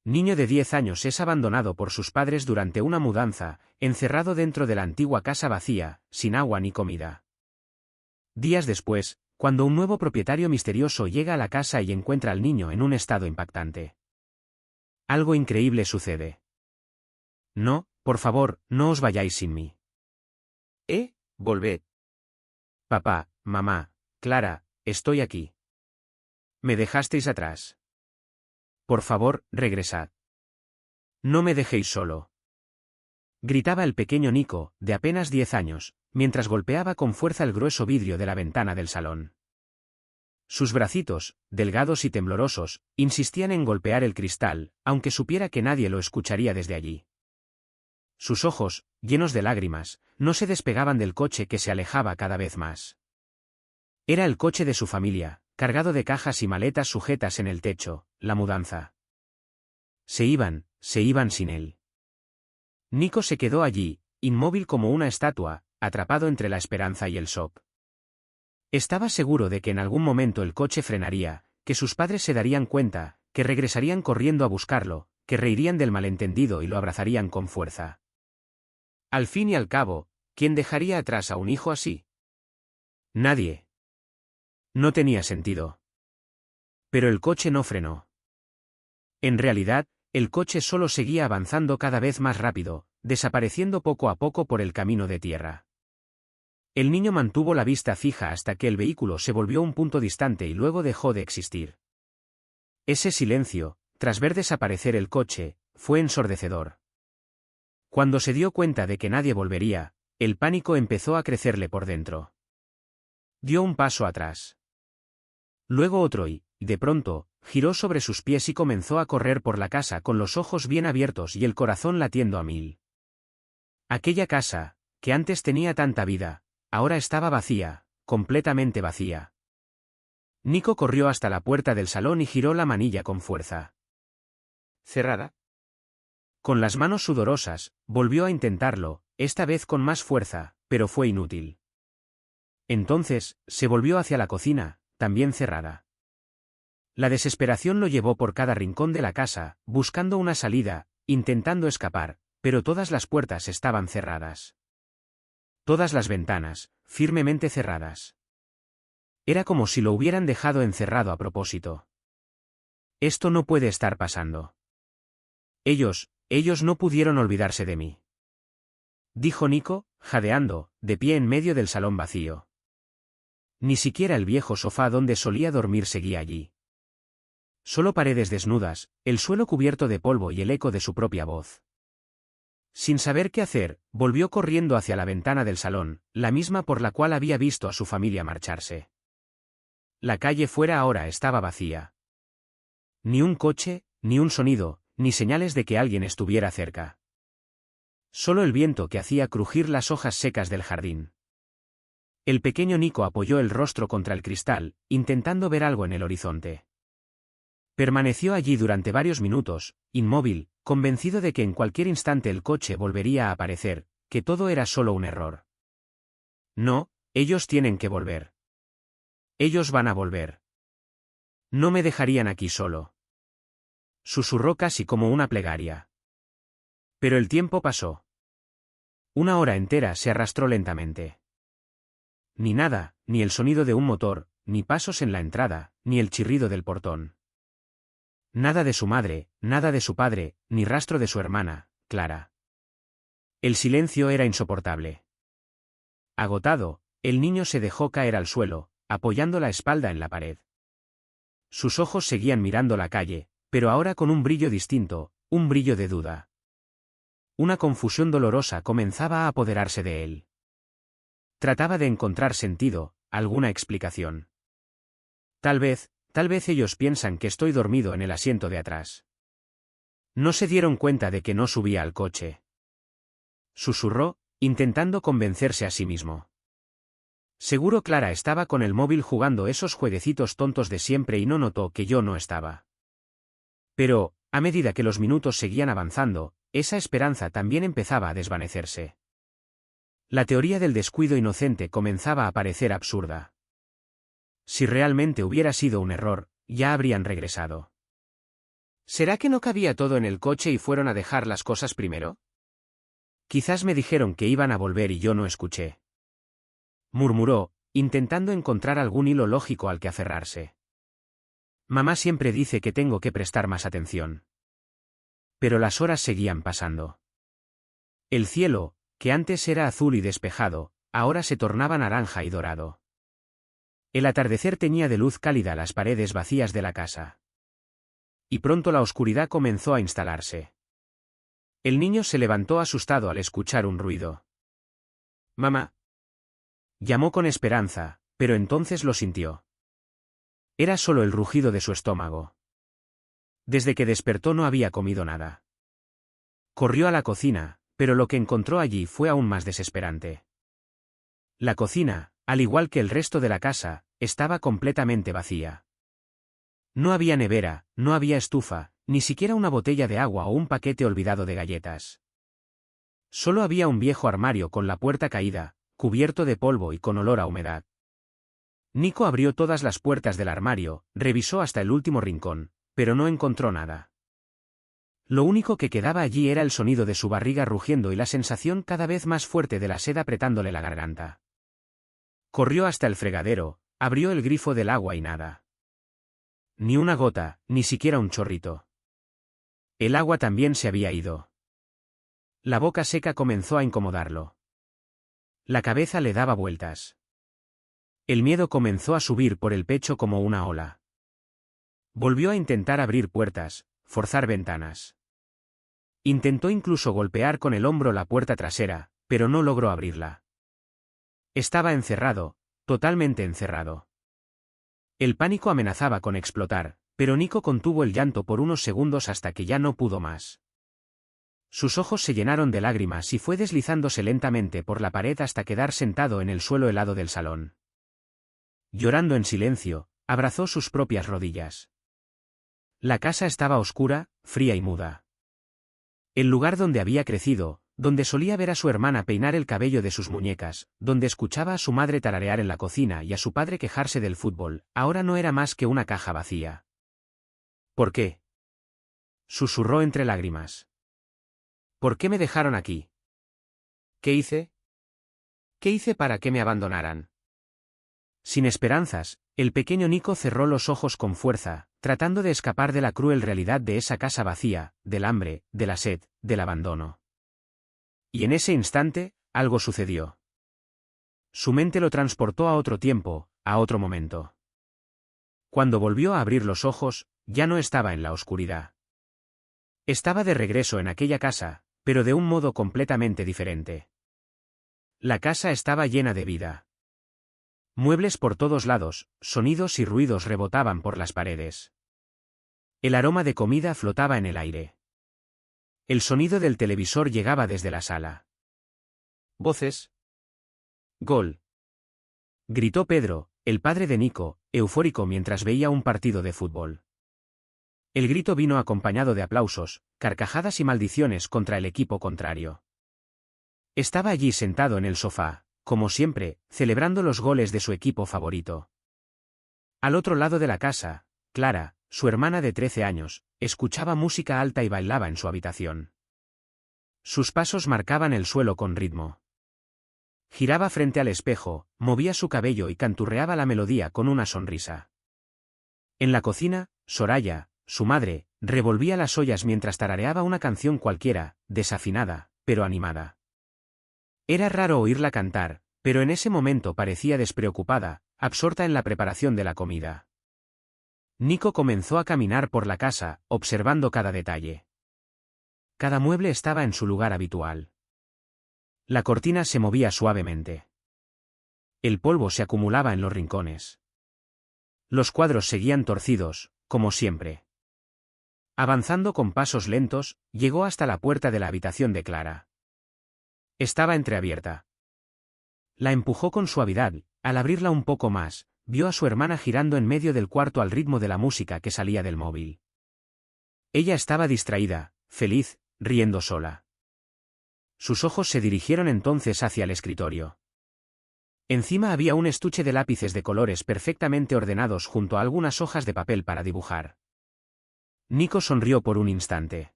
Niño de 10 años es abandonado por sus padres durante una mudanza, encerrado dentro de la antigua casa vacía, sin agua ni comida. Días después, cuando un nuevo propietario misterioso llega a la casa y encuentra al niño en un estado impactante. Algo increíble sucede. No, por favor, no os vayáis sin mí. Volved. Papá, mamá, Clara, estoy aquí. Me dejasteis atrás. Por favor, regresad. No me dejéis solo. Gritaba el pequeño Nico, de apenas 10 años, mientras golpeaba con fuerza el grueso vidrio de la ventana del salón. Sus bracitos, delgados y temblorosos, insistían en golpear el cristal, aunque supiera que nadie lo escucharía desde allí. Sus ojos, llenos de lágrimas, no se despegaban del coche que se alejaba cada vez más. Era el coche de su familia, cargado de cajas y maletas sujetas en el techo, la mudanza. Se iban sin él. Nico se quedó allí, inmóvil como una estatua, atrapado entre la esperanza y el shock. Estaba seguro de que en algún momento el coche frenaría, que sus padres se darían cuenta, que regresarían corriendo a buscarlo, que reirían del malentendido y lo abrazarían con fuerza. Al fin y al cabo, ¿quién dejaría atrás a un hijo así? Nadie. No tenía sentido. Pero el coche no frenó. En realidad, el coche solo seguía avanzando cada vez más rápido, desapareciendo poco a poco por el camino de tierra. El niño mantuvo la vista fija hasta que el vehículo se volvió un punto distante y luego dejó de existir. Ese silencio, tras ver desaparecer el coche, fue ensordecedor. Cuando se dio cuenta de que nadie volvería, el pánico empezó a crecerle por dentro. Dio un paso atrás. Luego otro y, de pronto, giró sobre sus pies y comenzó a correr por la casa con los ojos bien abiertos y el corazón latiendo a mil. Aquella casa, que antes tenía tanta vida, ahora estaba vacía, completamente vacía. Nico corrió hasta la puerta del salón y giró la manilla con fuerza. ¿Cerrada? Con las manos sudorosas, volvió a intentarlo, esta vez con más fuerza, pero fue inútil. Entonces, se volvió hacia la cocina, también cerrada. La desesperación lo llevó por cada rincón de la casa, buscando una salida, intentando escapar, pero todas las puertas estaban cerradas. Todas las ventanas, firmemente cerradas. Era como si lo hubieran dejado encerrado a propósito. Esto no puede estar pasando. Ellos no pudieron olvidarse de mí. Dijo Nico, jadeando, de pie en medio del salón vacío. Ni siquiera el viejo sofá donde solía dormir seguía allí. Solo paredes desnudas, el suelo cubierto de polvo y el eco de su propia voz. Sin saber qué hacer, volvió corriendo hacia la ventana del salón, la misma por la cual había visto a su familia marcharse. La calle fuera ahora estaba vacía. Ni un coche, ni un sonido, ni señales de que alguien estuviera cerca. Solo el viento que hacía crujir las hojas secas del jardín. El pequeño Nico apoyó el rostro contra el cristal, intentando ver algo en el horizonte. Permaneció allí durante varios minutos, inmóvil, convencido de que en cualquier instante el coche volvería a aparecer, que todo era solo un error. No, ellos tienen que volver. Ellos van a volver. No me dejarían aquí solo. Susurró casi como una plegaria. Pero el tiempo pasó. Una hora entera se arrastró lentamente. Ni nada, ni el sonido de un motor, ni pasos en la entrada, ni el chirrido del portón. Nada de su madre, nada de su padre, ni rastro de su hermana, Clara. El silencio era insoportable. Agotado, el niño se dejó caer al suelo, apoyando la espalda en la pared. Sus ojos seguían mirando la calle, pero ahora con un brillo distinto, un brillo de duda. Una confusión dolorosa comenzaba a apoderarse de él. Trataba de encontrar sentido, alguna explicación. Tal vez ellos piensan que estoy dormido en el asiento de atrás. No se dieron cuenta de que no subía al coche. Susurró, intentando convencerse a sí mismo. Seguro Clara estaba con el móvil jugando esos jueguecitos tontos de siempre y no notó que yo no estaba. Pero, a medida que los minutos seguían avanzando, esa esperanza también empezaba a desvanecerse. La teoría del descuido inocente comenzaba a parecer absurda. Si realmente hubiera sido un error, ya habrían regresado. ¿Será que no cabía todo en el coche y fueron a dejar las cosas primero? Quizás me dijeron que iban a volver y yo no escuché. Murmuró, intentando encontrar algún hilo lógico al que aferrarse. Mamá siempre dice que tengo que prestar más atención. Pero las horas seguían pasando. El cielo, que antes era azul y despejado, ahora se tornaba naranja y dorado. El atardecer teñía de luz cálida las paredes vacías de la casa. Y pronto la oscuridad comenzó a instalarse. El niño se levantó asustado al escuchar un ruido. «Mamá». Llamó con esperanza, pero entonces lo sintió. Era solo el rugido de su estómago. Desde que despertó no había comido nada. Corrió a la cocina, pero lo que encontró allí fue aún más desesperante. La cocina, al igual que el resto de la casa, estaba completamente vacía. No había nevera, no había estufa, ni siquiera una botella de agua o un paquete olvidado de galletas. Solo había un viejo armario con la puerta caída, cubierto de polvo y con olor a humedad. Nico abrió todas las puertas del armario, revisó hasta el último rincón, pero no encontró nada. Lo único que quedaba allí era el sonido de su barriga rugiendo y la sensación cada vez más fuerte de la sed apretándole la garganta. Corrió hasta el fregadero, abrió el grifo del agua y nada. Ni una gota, ni siquiera un chorrito. El agua también se había ido. La boca seca comenzó a incomodarlo. La cabeza le daba vueltas. El miedo comenzó a subir por el pecho como una ola. Volvió a intentar abrir puertas, forzar ventanas. Intentó incluso golpear con el hombro la puerta trasera, pero no logró abrirla. Estaba encerrado, totalmente encerrado. El pánico amenazaba con explotar, pero Nico contuvo el llanto por unos segundos hasta que ya no pudo más. Sus ojos se llenaron de lágrimas y fue deslizándose lentamente por la pared hasta quedar sentado en el suelo helado del salón. Llorando en silencio, abrazó sus propias rodillas. La casa estaba oscura, fría y muda. El lugar donde había crecido, donde solía ver a su hermana peinar el cabello de sus muñecas, donde escuchaba a su madre tararear en la cocina y a su padre quejarse del fútbol, ahora no era más que una caja vacía. ¿Por qué?, susurró entre lágrimas. ¿Por qué me dejaron aquí? ¿Qué hice? ¿Qué hice para que me abandonaran? Sin esperanzas, el pequeño Nico cerró los ojos con fuerza, tratando de escapar de la cruel realidad de esa casa vacía, del hambre, de la sed, del abandono. Y en ese instante, algo sucedió. Su mente lo transportó a otro tiempo, a otro momento. Cuando volvió a abrir los ojos, ya no estaba en la oscuridad. Estaba de regreso en aquella casa, pero de un modo completamente diferente. La casa estaba llena de vida. Muebles por todos lados, sonidos y ruidos rebotaban por las paredes. El aroma de comida flotaba en el aire. El sonido del televisor llegaba desde la sala. Voces. «Gol», gritó Pedro, el padre de Nico, eufórico mientras veía un partido de fútbol. El grito vino acompañado de aplausos, carcajadas y maldiciones contra el equipo contrario. Estaba allí sentado en el sofá, como siempre, celebrando los goles de su equipo favorito. Al otro lado de la casa, Clara, su hermana de 13 años, escuchaba música alta y bailaba en su habitación. Sus pasos marcaban el suelo con ritmo. Giraba frente al espejo, movía su cabello y canturreaba la melodía con una sonrisa. En la cocina, Soraya, su madre, revolvía las ollas mientras tarareaba una canción cualquiera, desafinada, pero animada. Era raro oírla cantar, pero en ese momento parecía despreocupada, absorta en la preparación de la comida. Nico comenzó a caminar por la casa, observando cada detalle. Cada mueble estaba en su lugar habitual. La cortina se movía suavemente. El polvo se acumulaba en los rincones. Los cuadros seguían torcidos, como siempre. Avanzando con pasos lentos, llegó hasta la puerta de la habitación de Clara. Estaba entreabierta. La empujó con suavidad, al abrirla un poco más, vio a su hermana girando en medio del cuarto al ritmo de la música que salía del móvil. Ella estaba distraída, feliz, riendo sola. Sus ojos se dirigieron entonces hacia el escritorio. Encima había un estuche de lápices de colores perfectamente ordenados junto a algunas hojas de papel para dibujar. Nico sonrió por un instante.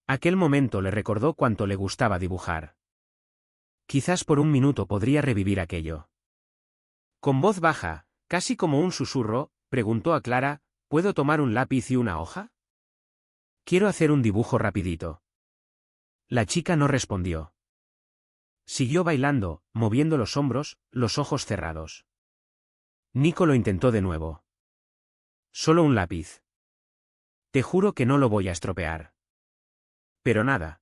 Aquel momento le recordó cuánto le gustaba dibujar. Quizás por un minuto podría revivir aquello. Con voz baja, casi como un susurro, preguntó a Clara, ¿puedo tomar un lápiz y una hoja? Quiero hacer un dibujo rapidito. La chica no respondió. Siguió bailando, moviendo los hombros, los ojos cerrados. Nico lo intentó de nuevo. Solo un lápiz. Te juro que no lo voy a estropear. Pero nada.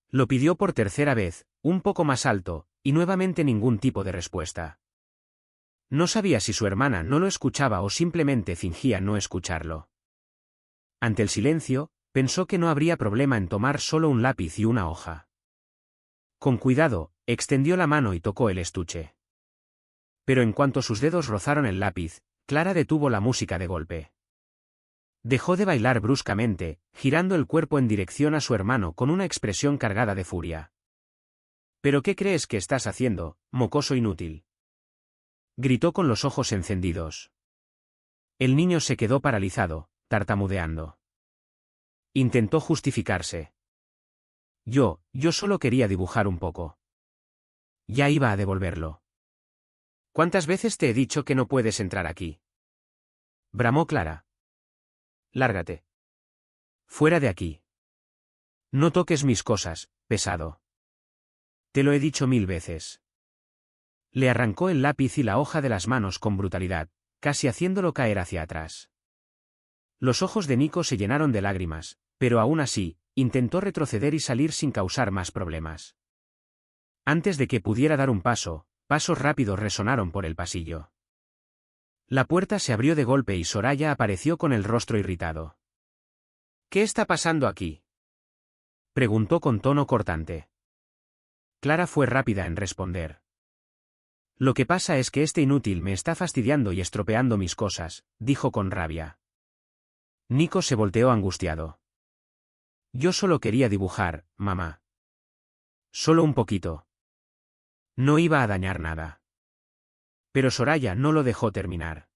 Lo pidió por tercera vez, un poco más alto, y nuevamente ningún tipo de respuesta. No sabía si su hermana no lo escuchaba o simplemente fingía no escucharlo. Ante el silencio, pensó que no habría problema en tomar solo un lápiz y una hoja. Con cuidado, extendió la mano y tocó el estuche. Pero en cuanto sus dedos rozaron el lápiz, Clara detuvo la música de golpe. Dejó de bailar bruscamente, girando el cuerpo en dirección a su hermano con una expresión cargada de furia. ¿Pero qué crees que estás haciendo, mocoso inútil?, gritó con los ojos encendidos. El niño se quedó paralizado, tartamudeando. Intentó justificarse. Yo solo quería dibujar un poco. Ya iba a devolverlo. ¿Cuántas veces te he dicho que no puedes entrar aquí?, bramó Clara. Lárgate. Fuera de aquí. No toques mis cosas, pesado. Te lo he dicho 1000 veces. Le arrancó el lápiz y la hoja de las manos con brutalidad, casi haciéndolo caer hacia atrás. Los ojos de Nico se llenaron de lágrimas, pero aún así, intentó retroceder y salir sin causar más problemas. Antes de que pudiera dar un paso, pasos rápidos resonaron por el pasillo. La puerta se abrió de golpe y Soraya apareció con el rostro irritado. ¿Qué está pasando aquí?, preguntó con tono cortante. Clara fue rápida en responder. Lo que pasa es que este inútil me está fastidiando y estropeando mis cosas, dijo con rabia. Nico se volteó angustiado. Yo solo quería dibujar, mamá. Solo un poquito. No iba a dañar nada. Pero Soraya no lo dejó terminar.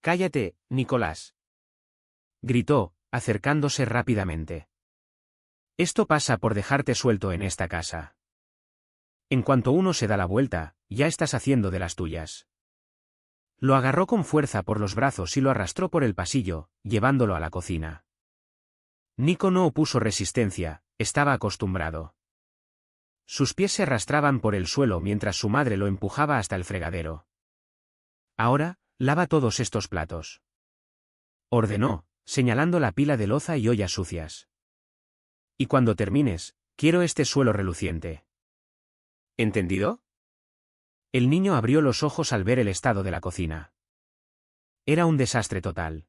Cállate, Nicolás, gritó, acercándose rápidamente. Esto pasa por dejarte suelto en esta casa. En cuanto uno se da la vuelta, ya estás haciendo de las tuyas. Lo agarró con fuerza por los brazos y lo arrastró por el pasillo, llevándolo a la cocina. Nico no opuso resistencia, estaba acostumbrado. Sus pies se arrastraban por el suelo mientras su madre lo empujaba hasta el fregadero. Ahora, lava todos estos platos, ordenó, señalando la pila de loza y ollas sucias. Y cuando termines, quiero este suelo reluciente. ¿Entendido? El niño abrió los ojos al ver el estado de la cocina. Era un desastre total.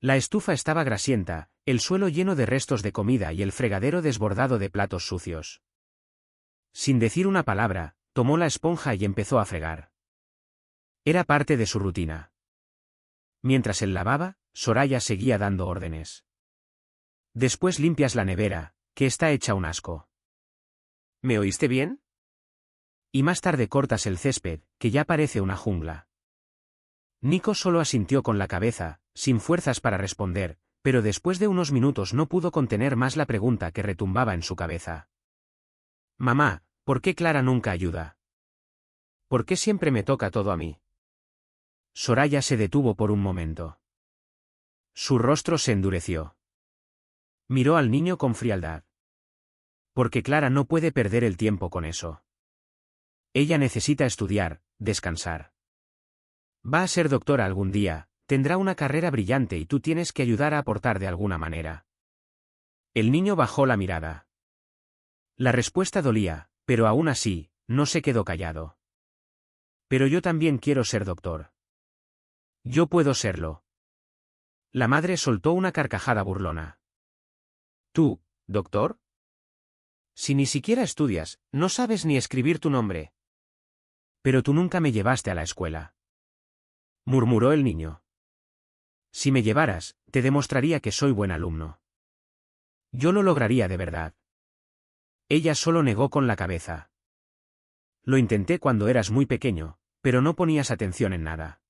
La estufa estaba grasienta, el suelo lleno de restos de comida y el fregadero desbordado de platos sucios. Sin decir una palabra, tomó la esponja y empezó a fregar. Era parte de su rutina. Mientras él lavaba, Soraya seguía dando órdenes. Después limpias la nevera, que está hecha un asco. ¿Me oíste bien? Y más tarde cortas el césped, que ya parece una jungla. Nico solo asintió con la cabeza, sin fuerzas para responder, pero después de unos minutos no pudo contener más la pregunta que retumbaba en su cabeza. Mamá, ¿por qué Clara nunca ayuda? ¿Por qué siempre me toca todo a mí? Soraya se detuvo por un momento. Su rostro se endureció. Miró al niño con frialdad. Porque Clara no puede perder el tiempo con eso. Ella necesita estudiar, descansar. Va a ser doctora algún día, tendrá una carrera brillante y tú tienes que ayudar a aportar de alguna manera. El niño bajó la mirada. La respuesta dolía, pero aún así, no se quedó callado. Pero yo también quiero ser doctor. Yo puedo serlo. La madre soltó una carcajada burlona. ¿Tú, doctor? Si ni siquiera estudias, no sabes ni escribir tu nombre. Pero tú nunca me llevaste a la escuela, murmuró el niño. Si me llevaras, te demostraría que soy buen alumno. Yo lo lograría de verdad. Ella solo negó con la cabeza. Lo intenté cuando eras muy pequeño, pero no ponías atención en nada.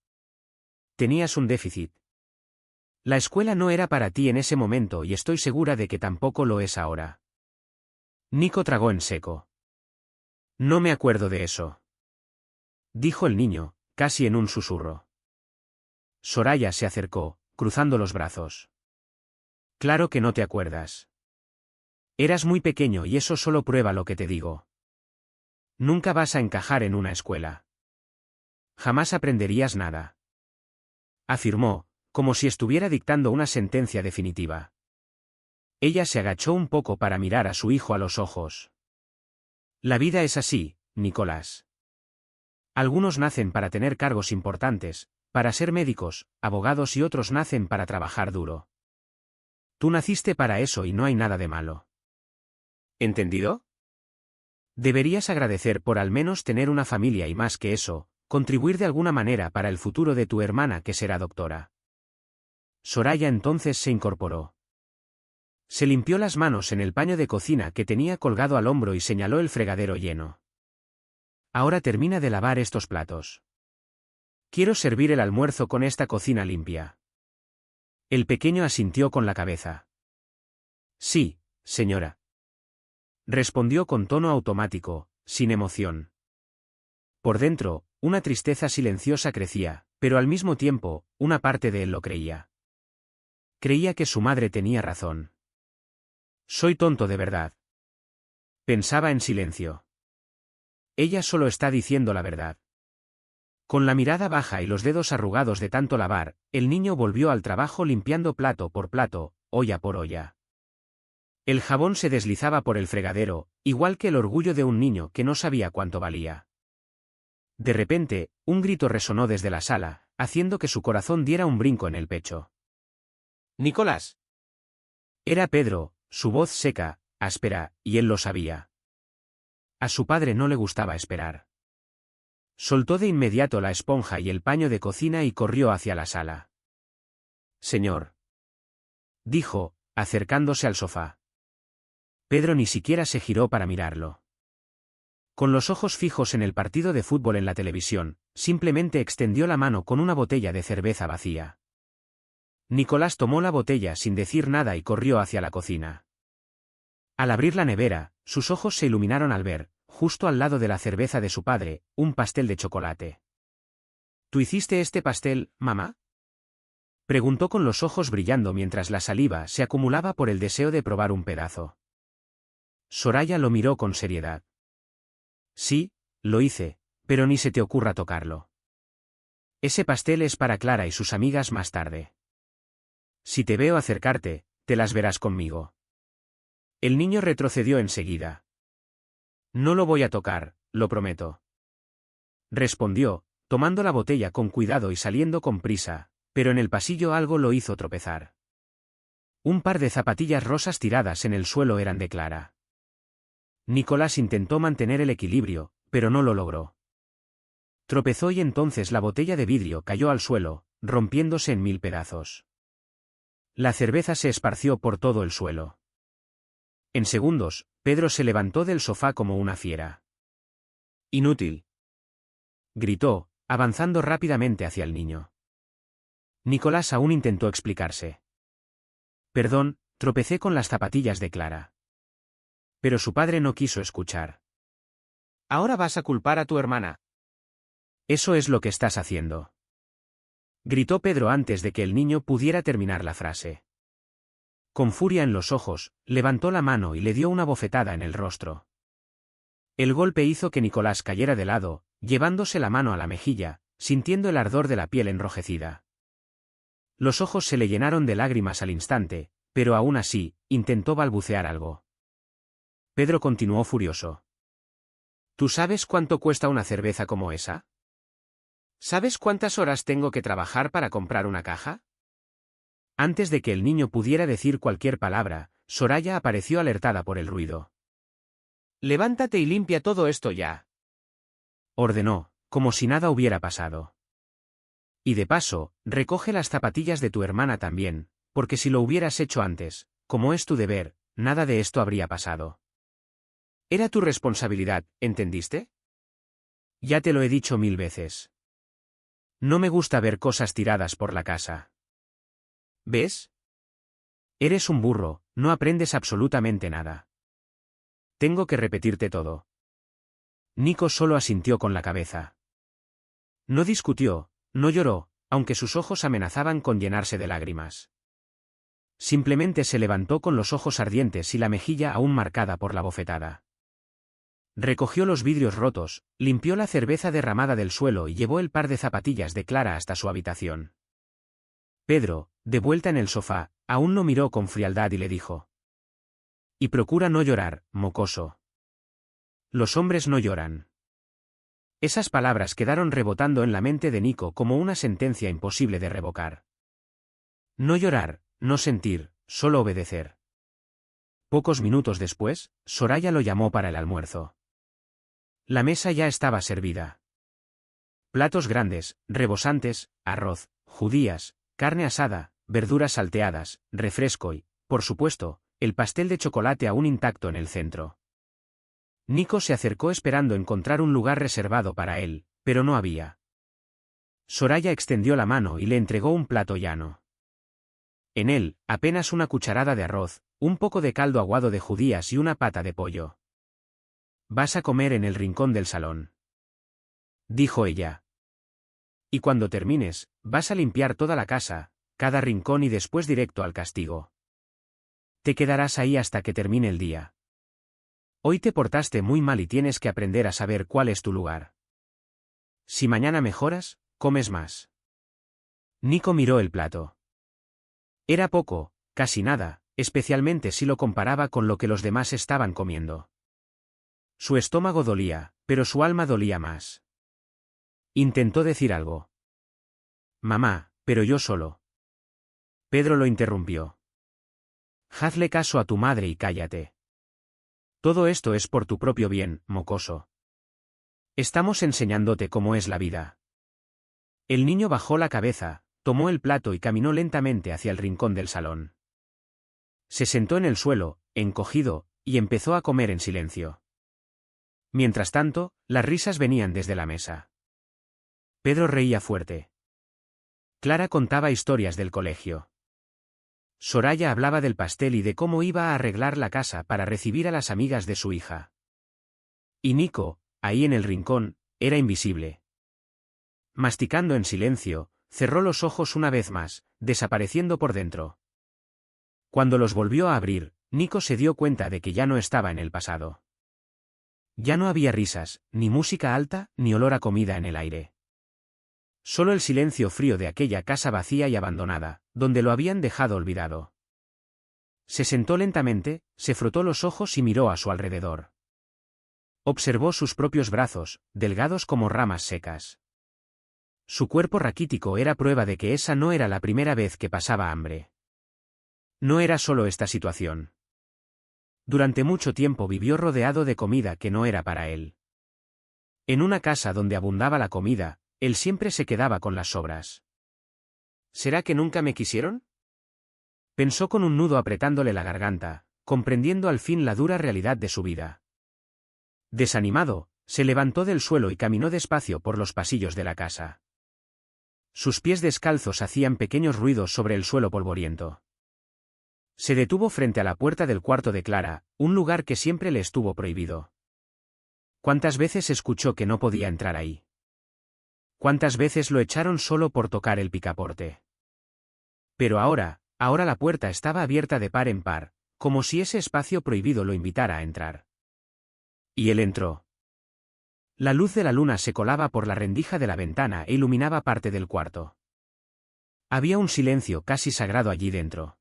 Tenías un déficit. La escuela no era para ti en ese momento y estoy segura de que tampoco lo es ahora. Nico tragó en seco. No me acuerdo de eso, dijo el niño, casi en un susurro. Soraya se acercó, cruzando los brazos. Claro que no te acuerdas. Eras muy pequeño y eso solo prueba lo que te digo. Nunca vas a encajar en una escuela. Jamás aprenderías nada. Afirmó, como si estuviera dictando una sentencia definitiva. Ella se agachó un poco para mirar a su hijo a los ojos. La vida es así, Nicolás. Algunos nacen para tener cargos importantes, para ser médicos, abogados y otros nacen para trabajar duro. Tú naciste para eso y no hay nada de malo. ¿Entendido? Deberías agradecer por al menos tener una familia y más que eso, contribuir de alguna manera para el futuro de tu hermana que será doctora. Soraya entonces se incorporó. Se limpió las manos en el paño de cocina que tenía colgado al hombro y señaló el fregadero lleno. Ahora termina de lavar estos platos. Quiero servir el almuerzo con esta cocina limpia. El pequeño asintió con la cabeza. Sí, señora. Respondió con tono automático, sin emoción. Por dentro, una tristeza silenciosa crecía, pero al mismo tiempo, una parte de él lo creía. Creía que su madre tenía razón. Soy tonto de verdad. Pensaba en silencio. Ella solo está diciendo la verdad. Con la mirada baja y los dedos arrugados de tanto lavar, el niño volvió al trabajo limpiando plato por plato, olla por olla. El jabón se deslizaba por el fregadero, igual que el orgullo de un niño que no sabía cuánto valía. De repente, un grito resonó desde la sala, haciendo que su corazón diera un brinco en el pecho. Nicolás. Era Pedro, su voz seca, áspera, y él lo sabía. A su padre no le gustaba esperar. Soltó de inmediato la esponja y el paño de cocina y corrió hacia la sala. Señor, dijo, acercándose al sofá. Pedro ni siquiera se giró para mirarlo. Con los ojos fijos en el partido de fútbol en la televisión, simplemente extendió la mano con una botella de cerveza vacía. Nicolás tomó la botella sin decir nada y corrió hacia la cocina. Al abrir la nevera, sus ojos se iluminaron al ver, justo al lado de la cerveza de su padre, un pastel de chocolate. ¿Tú hiciste este pastel, mamá? Preguntó con los ojos brillando mientras la saliva se acumulaba por el deseo de probar un pedazo. Soraya lo miró con seriedad. Sí, lo hice, pero ni se te ocurra tocarlo. Ese pastel es para Clara y sus amigas más tarde. Si te veo acercarte, te las verás conmigo. El niño retrocedió enseguida. No lo voy a tocar, lo prometo. Respondió, tomando la botella con cuidado y saliendo con prisa, pero en el pasillo algo lo hizo tropezar. Un par de zapatillas rosas tiradas en el suelo eran de Clara. Nicolás intentó mantener el equilibrio, pero no lo logró. Tropezó y entonces la botella de vidrio cayó al suelo, rompiéndose en 1000 pedazos. La cerveza se esparció por todo el suelo. En segundos, Pedro se levantó del sofá como una fiera. Inútil, gritó, avanzando rápidamente hacia el niño. Nicolás aún intentó explicarse. Perdón, tropecé con las zapatillas de Clara. Pero su padre no quiso escuchar. Ahora vas a culpar a tu hermana. Eso es lo que estás haciendo. Gritó Pedro antes de que el niño pudiera terminar la frase. Con furia en los ojos, levantó la mano y le dio una bofetada en el rostro. El golpe hizo que Nicolás cayera de lado, llevándose la mano a la mejilla, sintiendo el ardor de la piel enrojecida. Los ojos se le llenaron de lágrimas al instante, pero aún así, intentó balbucear algo. Pedro continuó furioso. ¿Tú sabes cuánto cuesta una cerveza como esa? ¿Sabes cuántas horas tengo que trabajar para comprar una caja? Antes de que el niño pudiera decir cualquier palabra, Soraya apareció alertada por el ruido. Levántate y limpia todo esto ya. Ordenó, como si nada hubiera pasado. Y de paso, recoge las zapatillas de tu hermana también, porque si lo hubieras hecho antes, como es tu deber, nada de esto habría pasado. Era tu responsabilidad, ¿entendiste? Ya te lo he dicho 1000 veces. No me gusta ver cosas tiradas por la casa. ¿Ves? Eres un burro, no aprendes absolutamente nada. Tengo que repetirte todo. Nico solo asintió con la cabeza. No discutió, no lloró, aunque sus ojos amenazaban con llenarse de lágrimas. Simplemente se levantó con los ojos ardientes y la mejilla aún marcada por la bofetada. Recogió los vidrios rotos, limpió la cerveza derramada del suelo y llevó el par de zapatillas de Clara hasta su habitación. Pedro, de vuelta en el sofá, aún no miró con frialdad y le dijo: «Y procura no llorar, mocoso. Los hombres no lloran». Esas palabras quedaron rebotando en la mente de Nico como una sentencia imposible de revocar. No llorar, no sentir, solo obedecer. Pocos minutos después, Soraya lo llamó para el almuerzo. La mesa ya estaba servida. Platos grandes, rebosantes, arroz, judías, carne asada, verduras salteadas, refresco y, por supuesto, el pastel de chocolate aún intacto en el centro. Nico se acercó esperando encontrar un lugar reservado para él, pero no había. Soraya extendió la mano y le entregó un plato llano. En él, apenas una cucharada de arroz, un poco de caldo aguado de judías y una pata de pollo. «Vas a comer en el rincón del salón», dijo ella. «Y cuando termines, vas a limpiar toda la casa, cada rincón y después directo al castigo. Te quedarás ahí hasta que termine el día. Hoy te portaste muy mal y tienes que aprender a saber cuál es tu lugar. Si mañana mejoras, comes más». Nico miró el plato. Era poco, casi nada, especialmente si lo comparaba con lo que los demás estaban comiendo. Su estómago dolía, pero su alma dolía más. Intentó decir algo. «Mamá, pero yo solo». Pedro lo interrumpió. «Hazle caso a tu madre y cállate. Todo esto es por tu propio bien, mocoso. Estamos enseñándote cómo es la vida». El niño bajó la cabeza, tomó el plato y caminó lentamente hacia el rincón del salón. Se sentó en el suelo, encogido, y empezó a comer en silencio. Mientras tanto, las risas venían desde la mesa. Pedro reía fuerte. Clara contaba historias del colegio. Soraya hablaba del pastel y de cómo iba a arreglar la casa para recibir a las amigas de su hija. Y Nico, ahí en el rincón, era invisible. Masticando en silencio, cerró los ojos una vez más, desapareciendo por dentro. Cuando los volvió a abrir, Nico se dio cuenta de que ya no estaba en el pasado. Ya no había risas, ni música alta, ni olor a comida en el aire. Solo el silencio frío de aquella casa vacía y abandonada, donde lo habían dejado olvidado. Se sentó lentamente, se frotó los ojos y miró a su alrededor. Observó sus propios brazos, delgados como ramas secas. Su cuerpo raquítico era prueba de que esa no era la primera vez que pasaba hambre. No era solo esta situación. Durante mucho tiempo vivió rodeado de comida que no era para él. En una casa donde abundaba la comida, él siempre se quedaba con las sobras. ¿Será que nunca me quisieron?, pensó con un nudo apretándole la garganta, comprendiendo al fin la dura realidad de su vida. Desanimado, se levantó del suelo y caminó despacio por los pasillos de la casa. Sus pies descalzos hacían pequeños ruidos sobre el suelo polvoriento. Se detuvo frente a la puerta del cuarto de Clara, un lugar que siempre le estuvo prohibido. ¿Cuántas veces escuchó que no podía entrar ahí? ¿Cuántas veces lo echaron solo por tocar el picaporte? Pero ahora la puerta estaba abierta de par en par, como si ese espacio prohibido lo invitara a entrar. Y él entró. La luz de la luna se colaba por la rendija de la ventana e iluminaba parte del cuarto. Había un silencio casi sagrado allí dentro.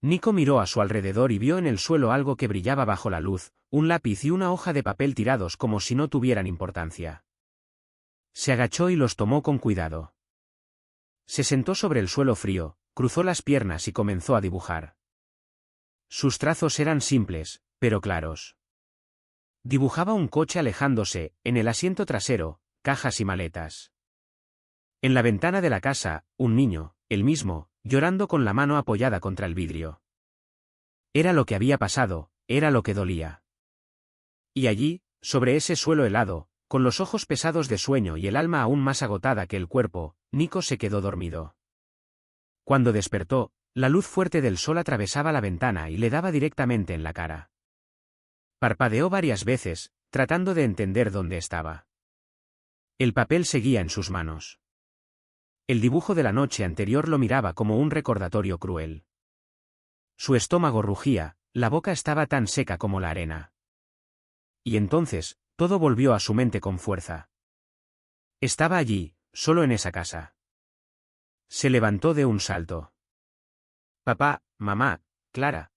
Nico miró a su alrededor y vio en el suelo algo que brillaba bajo la luz, un lápiz y una hoja de papel tirados como si no tuvieran importancia. Se agachó y los tomó con cuidado. Se sentó sobre el suelo frío, cruzó las piernas y comenzó a dibujar. Sus trazos eran simples, pero claros. Dibujaba un coche alejándose, en el asiento trasero, cajas y maletas. En la ventana de la casa, un niño, él mismo, llorando con la mano apoyada contra el vidrio. Era lo que había pasado, era lo que dolía. Y allí, sobre ese suelo helado, con los ojos pesados de sueño y el alma aún más agotada que el cuerpo, Nico se quedó dormido. Cuando despertó, la luz fuerte del sol atravesaba la ventana y le daba directamente en la cara. Parpadeó varias veces, tratando de entender dónde estaba. El papel seguía en sus manos. El dibujo de la noche anterior lo miraba como un recordatorio cruel. Su estómago rugía, la boca estaba tan seca como la arena. Y entonces, todo volvió a su mente con fuerza. Estaba allí, solo en esa casa. Se levantó de un salto. «Papá, mamá, Clara»,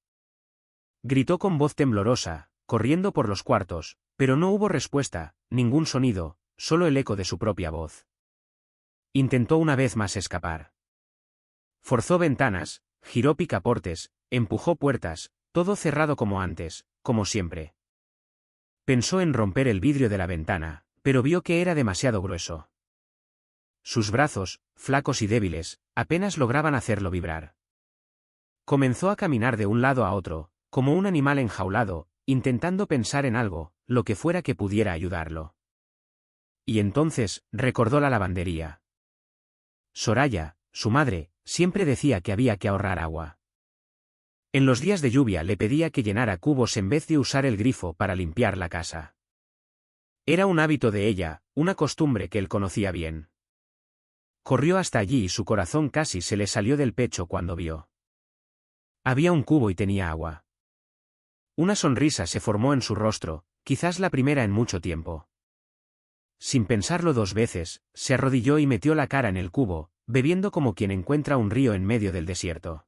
gritó con voz temblorosa, corriendo por los cuartos, pero no hubo respuesta, ningún sonido, solo el eco de su propia voz. Intentó una vez más escapar. Forzó ventanas, giró picaportes, empujó puertas, todo cerrado como antes, como siempre. Pensó en romper el vidrio de la ventana, pero vio que era demasiado grueso. Sus brazos, flacos y débiles, apenas lograban hacerlo vibrar. Comenzó a caminar de un lado a otro, como un animal enjaulado, intentando pensar en algo, lo que fuera que pudiera ayudarlo. Y entonces, recordó la lavandería. Soraya, su madre, siempre decía que había que ahorrar agua. En los días de lluvia le pedía que llenara cubos en vez de usar el grifo para limpiar la casa. Era un hábito de ella, una costumbre que él conocía bien. Corrió hasta allí y su corazón casi se le salió del pecho cuando vio. Había un cubo y tenía agua. Una sonrisa se formó en su rostro, quizás la primera en mucho tiempo. Sin pensarlo dos veces, se arrodilló y metió la cara en el cubo, bebiendo como quien encuentra un río en medio del desierto.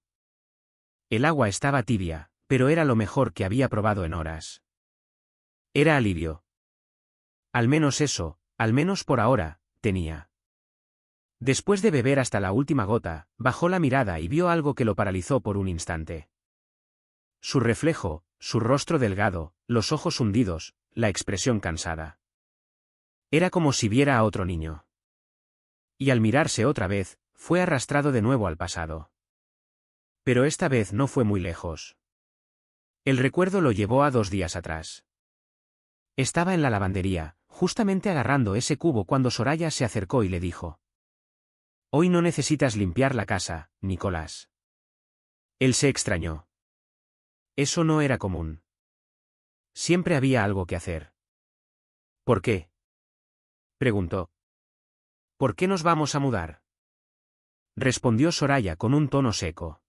El agua estaba tibia, pero era lo mejor que había probado en horas. Era alivio. Al menos eso, al menos por ahora, tenía. Después de beber hasta la última gota, bajó la mirada y vio algo que lo paralizó por un instante. Su reflejo, su rostro delgado, los ojos hundidos, la expresión cansada. Era como si viera a otro niño. Y al mirarse otra vez, fue arrastrado de nuevo al pasado. Pero esta vez no fue muy lejos. El recuerdo lo llevó a 2 días atrás. Estaba en la lavandería, justamente agarrando ese cubo cuando Soraya se acercó y le dijo: «Hoy no necesitas limpiar la casa, Nicolás». Él se extrañó. Eso no era común. Siempre había algo que hacer. «¿Por qué?», preguntó. «¿Por qué nos vamos a mudar?», respondió Soraya con un tono seco.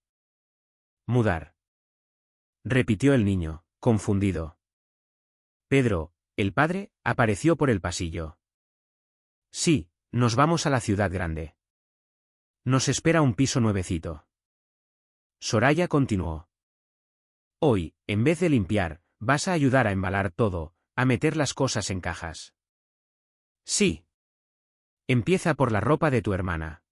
«Mudar», repitió el niño, confundido. Pedro, el padre, apareció por el pasillo. «Sí, nos vamos a la ciudad grande. Nos espera un piso nuevecito». Soraya continuó. «Hoy, en vez de limpiar, vas a ayudar a embalar todo, a meter las cosas en cajas». «Sí. Empieza por la ropa de tu hermana».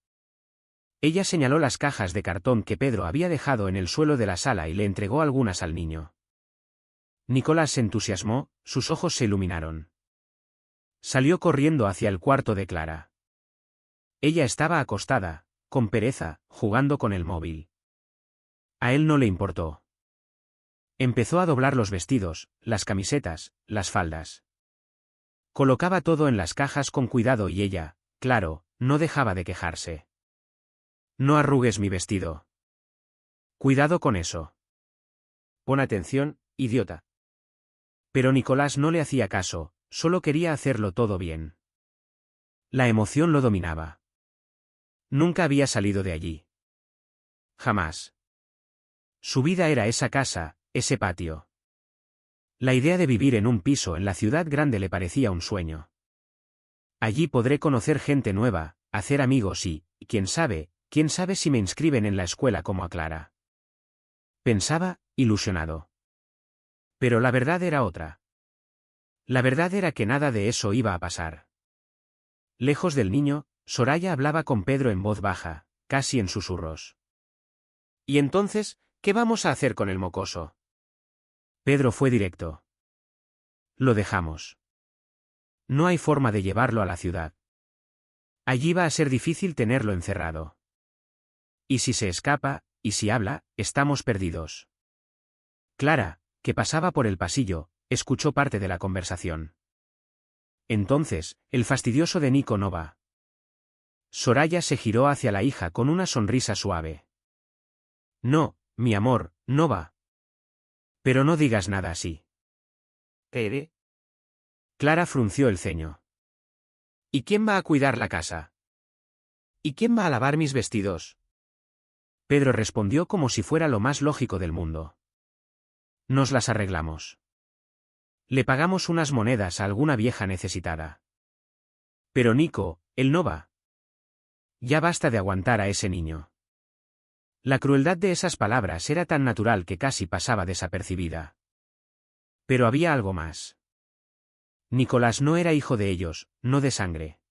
Ella señaló las cajas de cartón que Pedro había dejado en el suelo de la sala y le entregó algunas al niño. Nicolás se entusiasmó, sus ojos se iluminaron. Salió corriendo hacia el cuarto de Clara. Ella estaba acostada, con pereza, jugando con el móvil. A él no le importó. Empezó a doblar los vestidos, las camisetas, las faldas. Colocaba todo en las cajas con cuidado y ella, claro, no dejaba de quejarse. «No arrugues mi vestido. Cuidado con eso. Pon atención, idiota». Pero Nicolás no le hacía caso, solo quería hacerlo todo bien. La emoción lo dominaba. Nunca había salido de allí. Jamás. Su vida era esa casa, ese patio. La idea de vivir en un piso en la ciudad grande le parecía un sueño. Allí podré conocer gente nueva, hacer amigos y, quién sabe si me inscriben en la escuela como a Clara. Pensaba, ilusionado. Pero la verdad era otra. La verdad era que nada de eso iba a pasar. Lejos del niño, Soraya hablaba con Pedro en voz baja, casi en susurros. «¿Y entonces, qué vamos a hacer con el mocoso?». Pedro fue directo. «Lo dejamos. No hay forma de llevarlo a la ciudad. Allí va a ser difícil tenerlo encerrado. Y si se escapa, y si habla, estamos perdidos». Clara, que pasaba por el pasillo, escuchó parte de la conversación. Entonces, el fastidioso de Nico no va. Soraya se giró hacia la hija con una sonrisa suave. No, mi amor, no va. Pero no digas nada así. ¿Qué haré? Clara frunció el ceño. ¿Y quién va a cuidar la casa? ¿Y quién va a lavar mis vestidos? Pedro respondió como si fuera lo más lógico del mundo. Nos las arreglamos. Le pagamos unas monedas a alguna vieja necesitada. Pero Nico, él no va. Ya basta de aguantar a ese niño. La crueldad de esas palabras era tan natural que casi pasaba desapercibida. Pero había algo más. Nicolás no era hijo de ellos, no de sangre.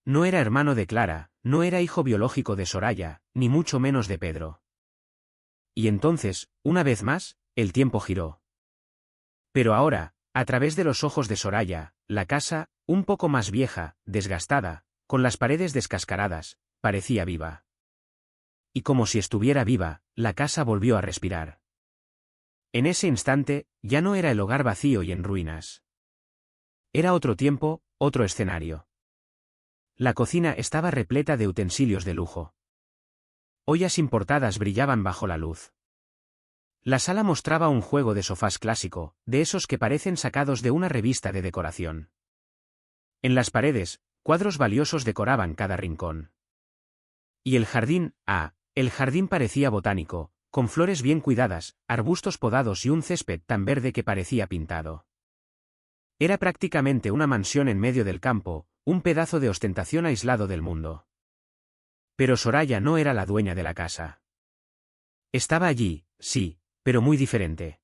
No era hermano de Clara, no era hijo biológico de Soraya, ni mucho menos de Pedro. Y entonces, una vez más, el tiempo giró. Pero ahora, a través de los ojos de Soraya, la casa, un poco más vieja, desgastada, con las paredes descascaradas, parecía viva. Y como si estuviera viva, la casa volvió a respirar. En ese instante, ya no era el hogar vacío y en ruinas. Era otro tiempo, otro escenario. La cocina estaba repleta de utensilios de lujo. Ollas importadas brillaban bajo la luz. La sala mostraba un juego de sofás clásico, de esos que parecen sacados de una revista de decoración. En las paredes, cuadros valiosos decoraban cada rincón. Y el jardín, el jardín parecía botánico, con flores bien cuidadas, arbustos podados y un césped tan verde que parecía pintado. Era prácticamente una mansión en medio del campo, un pedazo de ostentación aislado del mundo. Pero Soraya no era la dueña de la casa. Estaba allí, sí, pero muy diferente.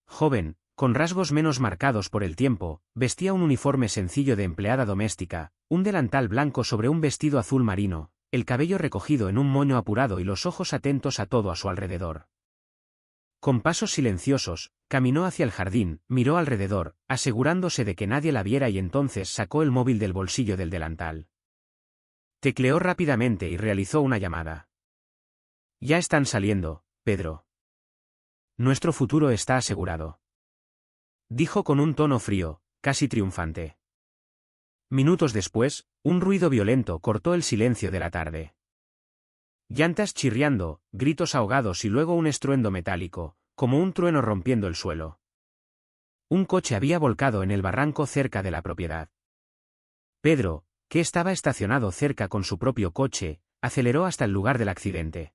Joven, con rasgos menos marcados por el tiempo, vestía un uniforme sencillo de empleada doméstica, un delantal blanco sobre un vestido azul marino, el cabello recogido en un moño apurado y los ojos atentos a todo a su alrededor. Con pasos silenciosos, caminó hacia el jardín, miró alrededor, asegurándose de que nadie la viera y entonces sacó el móvil del bolsillo del delantal. Tecleó rápidamente y realizó una llamada. Ya están saliendo, Pedro. Nuestro futuro está asegurado. Dijo con un tono frío, casi triunfante. Minutos después, un ruido violento cortó el silencio de la tarde. Llantas chirriando, gritos ahogados y luego un estruendo metálico, como un trueno rompiendo el suelo. Un coche había volcado en el barranco cerca de la propiedad. Pedro, que estaba estacionado cerca con su propio coche, aceleró hasta el lugar del accidente.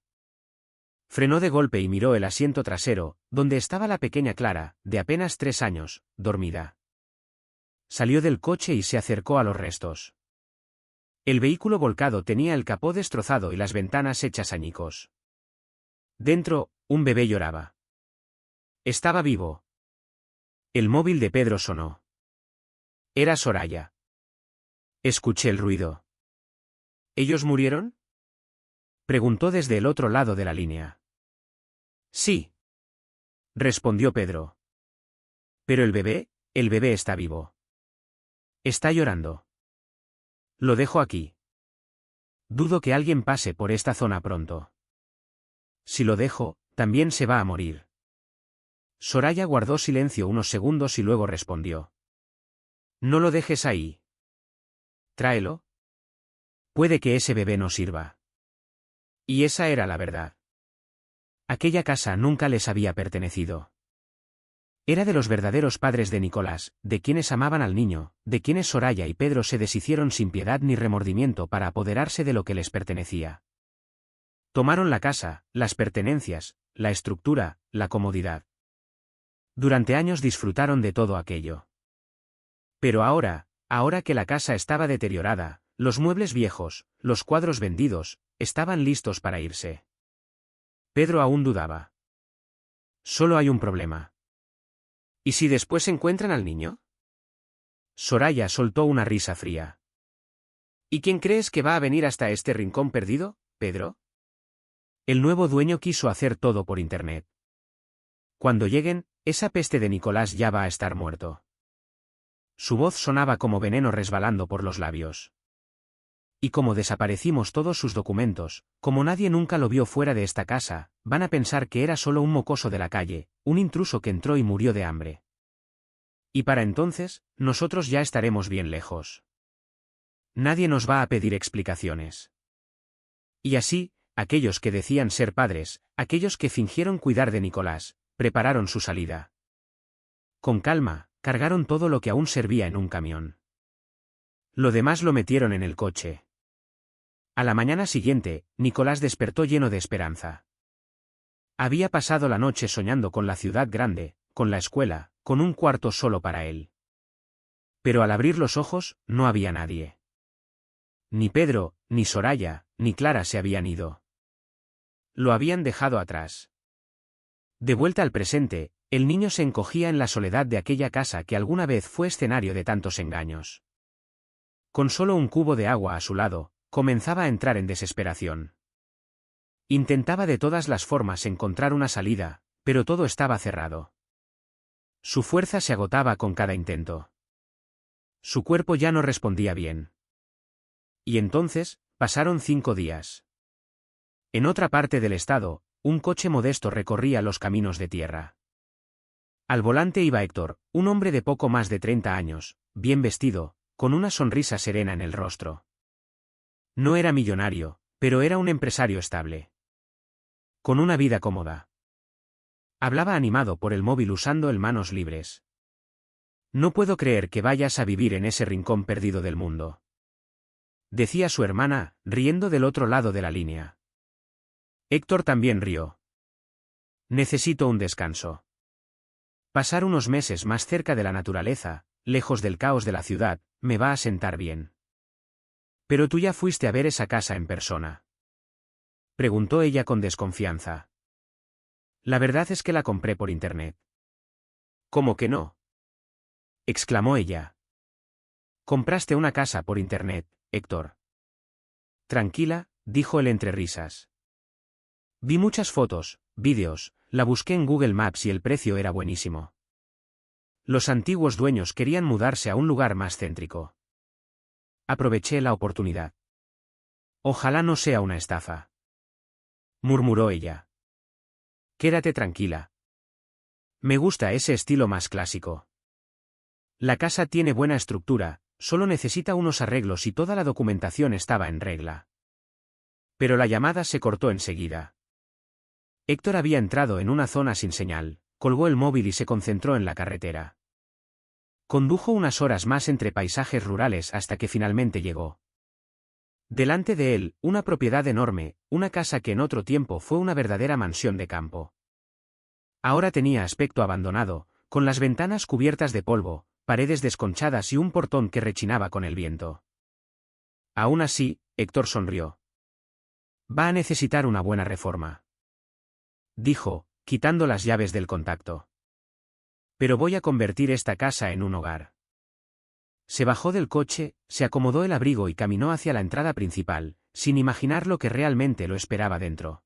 Frenó de golpe y miró el asiento trasero, donde estaba la pequeña Clara, de apenas 3 años, dormida. Salió del coche y se acercó a los restos. El vehículo volcado tenía el capó destrozado y las ventanas hechas añicos. Dentro, un bebé lloraba. Estaba vivo. El móvil de Pedro sonó. Era Soraya. Escuché el ruido. ¿Ellos murieron? Preguntó desde el otro lado de la línea. Sí. Respondió Pedro. Pero el bebé está vivo. Está llorando. Lo dejo aquí. Dudo que alguien pase por esta zona pronto. Si lo dejo, también se va a morir. Soraya guardó silencio unos segundos y luego respondió. No lo dejes ahí. Tráelo. Puede que ese bebé no sirva. Y esa era la verdad. Aquella casa nunca les había pertenecido. Era de los verdaderos padres de Nicolás, de quienes amaban al niño, de quienes Soraya y Pedro se deshicieron sin piedad ni remordimiento para apoderarse de lo que les pertenecía. Tomaron la casa, las pertenencias, la estructura, la comodidad. Durante años disfrutaron de todo aquello. Pero ahora que la casa estaba deteriorada, los muebles viejos, los cuadros vendidos, estaban listos para irse. Pedro aún dudaba. Solo hay un problema. ¿Y si después encuentran al niño? Soraya soltó una risa fría. ¿Y quién crees que va a venir hasta este rincón perdido, Pedro? El nuevo dueño quiso hacer todo por internet. Cuando lleguen, esa peste de Nicolás ya va a estar muerto. Su voz sonaba como veneno resbalando por los labios. Y como desaparecimos todos sus documentos, como nadie nunca lo vio fuera de esta casa, van a pensar que era solo un mocoso de la calle, un intruso que entró y murió de hambre. Y para entonces, nosotros ya estaremos bien lejos. Nadie nos va a pedir explicaciones. Y así aquellos que decían ser padres, aquellos que fingieron cuidar de Nicolás, prepararon su salida. Con calma, cargaron todo lo que aún servía en un camión. Lo demás lo metieron en el coche. A la mañana siguiente, Nicolás despertó lleno de esperanza. Había pasado la noche soñando con la ciudad grande, con la escuela, con un cuarto solo para él. Pero al abrir los ojos, no había nadie. Ni Pedro, ni Soraya, ni Clara se habían ido. Lo habían dejado atrás. De vuelta al presente, el niño se encogía en la soledad de aquella casa que alguna vez fue escenario de tantos engaños. Con solo un cubo de agua a su lado, comenzaba a entrar en desesperación. Intentaba de todas las formas encontrar una salida, pero todo estaba cerrado. Su fuerza se agotaba con cada intento. Su cuerpo ya no respondía bien. Y entonces, pasaron 5 días. En otra parte del estado, un coche modesto recorría los caminos de tierra. Al volante iba Héctor, un hombre de poco más de 30 años, bien vestido, con una sonrisa serena en el rostro. No era millonario, pero era un empresario estable. Con una vida cómoda. Hablaba animado por el móvil usando el manos libres. No puedo creer que vayas a vivir en ese rincón perdido del mundo, decía su hermana, riendo del otro lado de la línea. Héctor también rió. Necesito un descanso. Pasar unos meses más cerca de la naturaleza, lejos del caos de la ciudad, me va a sentar bien. ¿Pero tú ya fuiste a ver esa casa en persona?, preguntó ella con desconfianza. La verdad es que la compré por internet. ¿Cómo que no?, exclamó ella. Compraste una casa por internet, Héctor. Tranquila, dijo él entre risas. Vi muchas fotos, vídeos, la busqué en Google Maps y el precio era buenísimo. Los antiguos dueños querían mudarse a un lugar más céntrico. Aproveché la oportunidad. Ojalá no sea una estafa, murmuró ella. Quédate tranquila. Me gusta ese estilo más clásico. La casa tiene buena estructura, solo necesita unos arreglos y toda la documentación estaba en regla. Pero la llamada se cortó enseguida. Héctor había entrado en una zona sin señal, colgó el móvil y se concentró en la carretera. Condujo unas horas más entre paisajes rurales hasta que finalmente llegó. Delante de él, una propiedad enorme, una casa que en otro tiempo fue una verdadera mansión de campo. Ahora tenía aspecto abandonado, con las ventanas cubiertas de polvo, paredes desconchadas y un portón que rechinaba con el viento. Aún así, Héctor sonrió. Va a necesitar una buena reforma, dijo, quitando las llaves del contacto. Pero voy a convertir esta casa en un hogar. Se bajó del coche, se acomodó el abrigo y caminó hacia la entrada principal, sin imaginar lo que realmente lo esperaba dentro.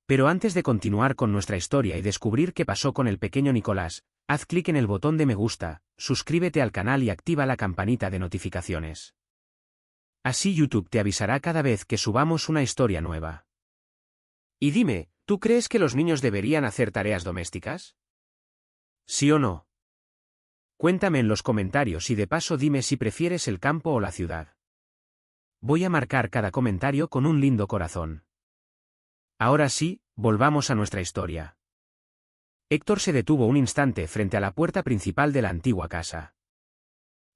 Pero antes de continuar con nuestra historia y descubrir qué pasó con el pequeño Nicolás, haz clic en el botón de me gusta, suscríbete al canal y activa la campanita de notificaciones. Así YouTube te avisará cada vez que subamos una historia nueva. Y dime, ¿tú crees que los niños deberían hacer tareas domésticas? ¿Sí o no? Cuéntame en los comentarios y de paso dime si prefieres el campo o la ciudad. Voy a marcar cada comentario con un lindo corazón. Ahora sí, volvamos a nuestra historia. Héctor se detuvo un instante frente a la puerta principal de la antigua casa.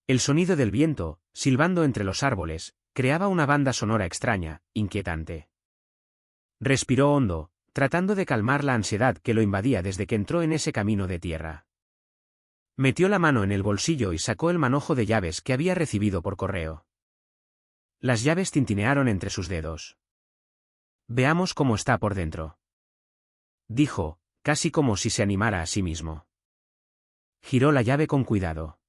El sonido del viento, silbando entre los árboles, creaba una banda sonora extraña, inquietante. Respiró hondo, tratando de calmar la ansiedad que lo invadía desde que entró en ese camino de tierra. Metió la mano en el bolsillo y sacó el manojo de llaves que había recibido por correo. Las llaves tintinearon entre sus dedos. Veamos cómo está por dentro, dijo, casi como si se animara a sí mismo. Giró la llave con cuidado.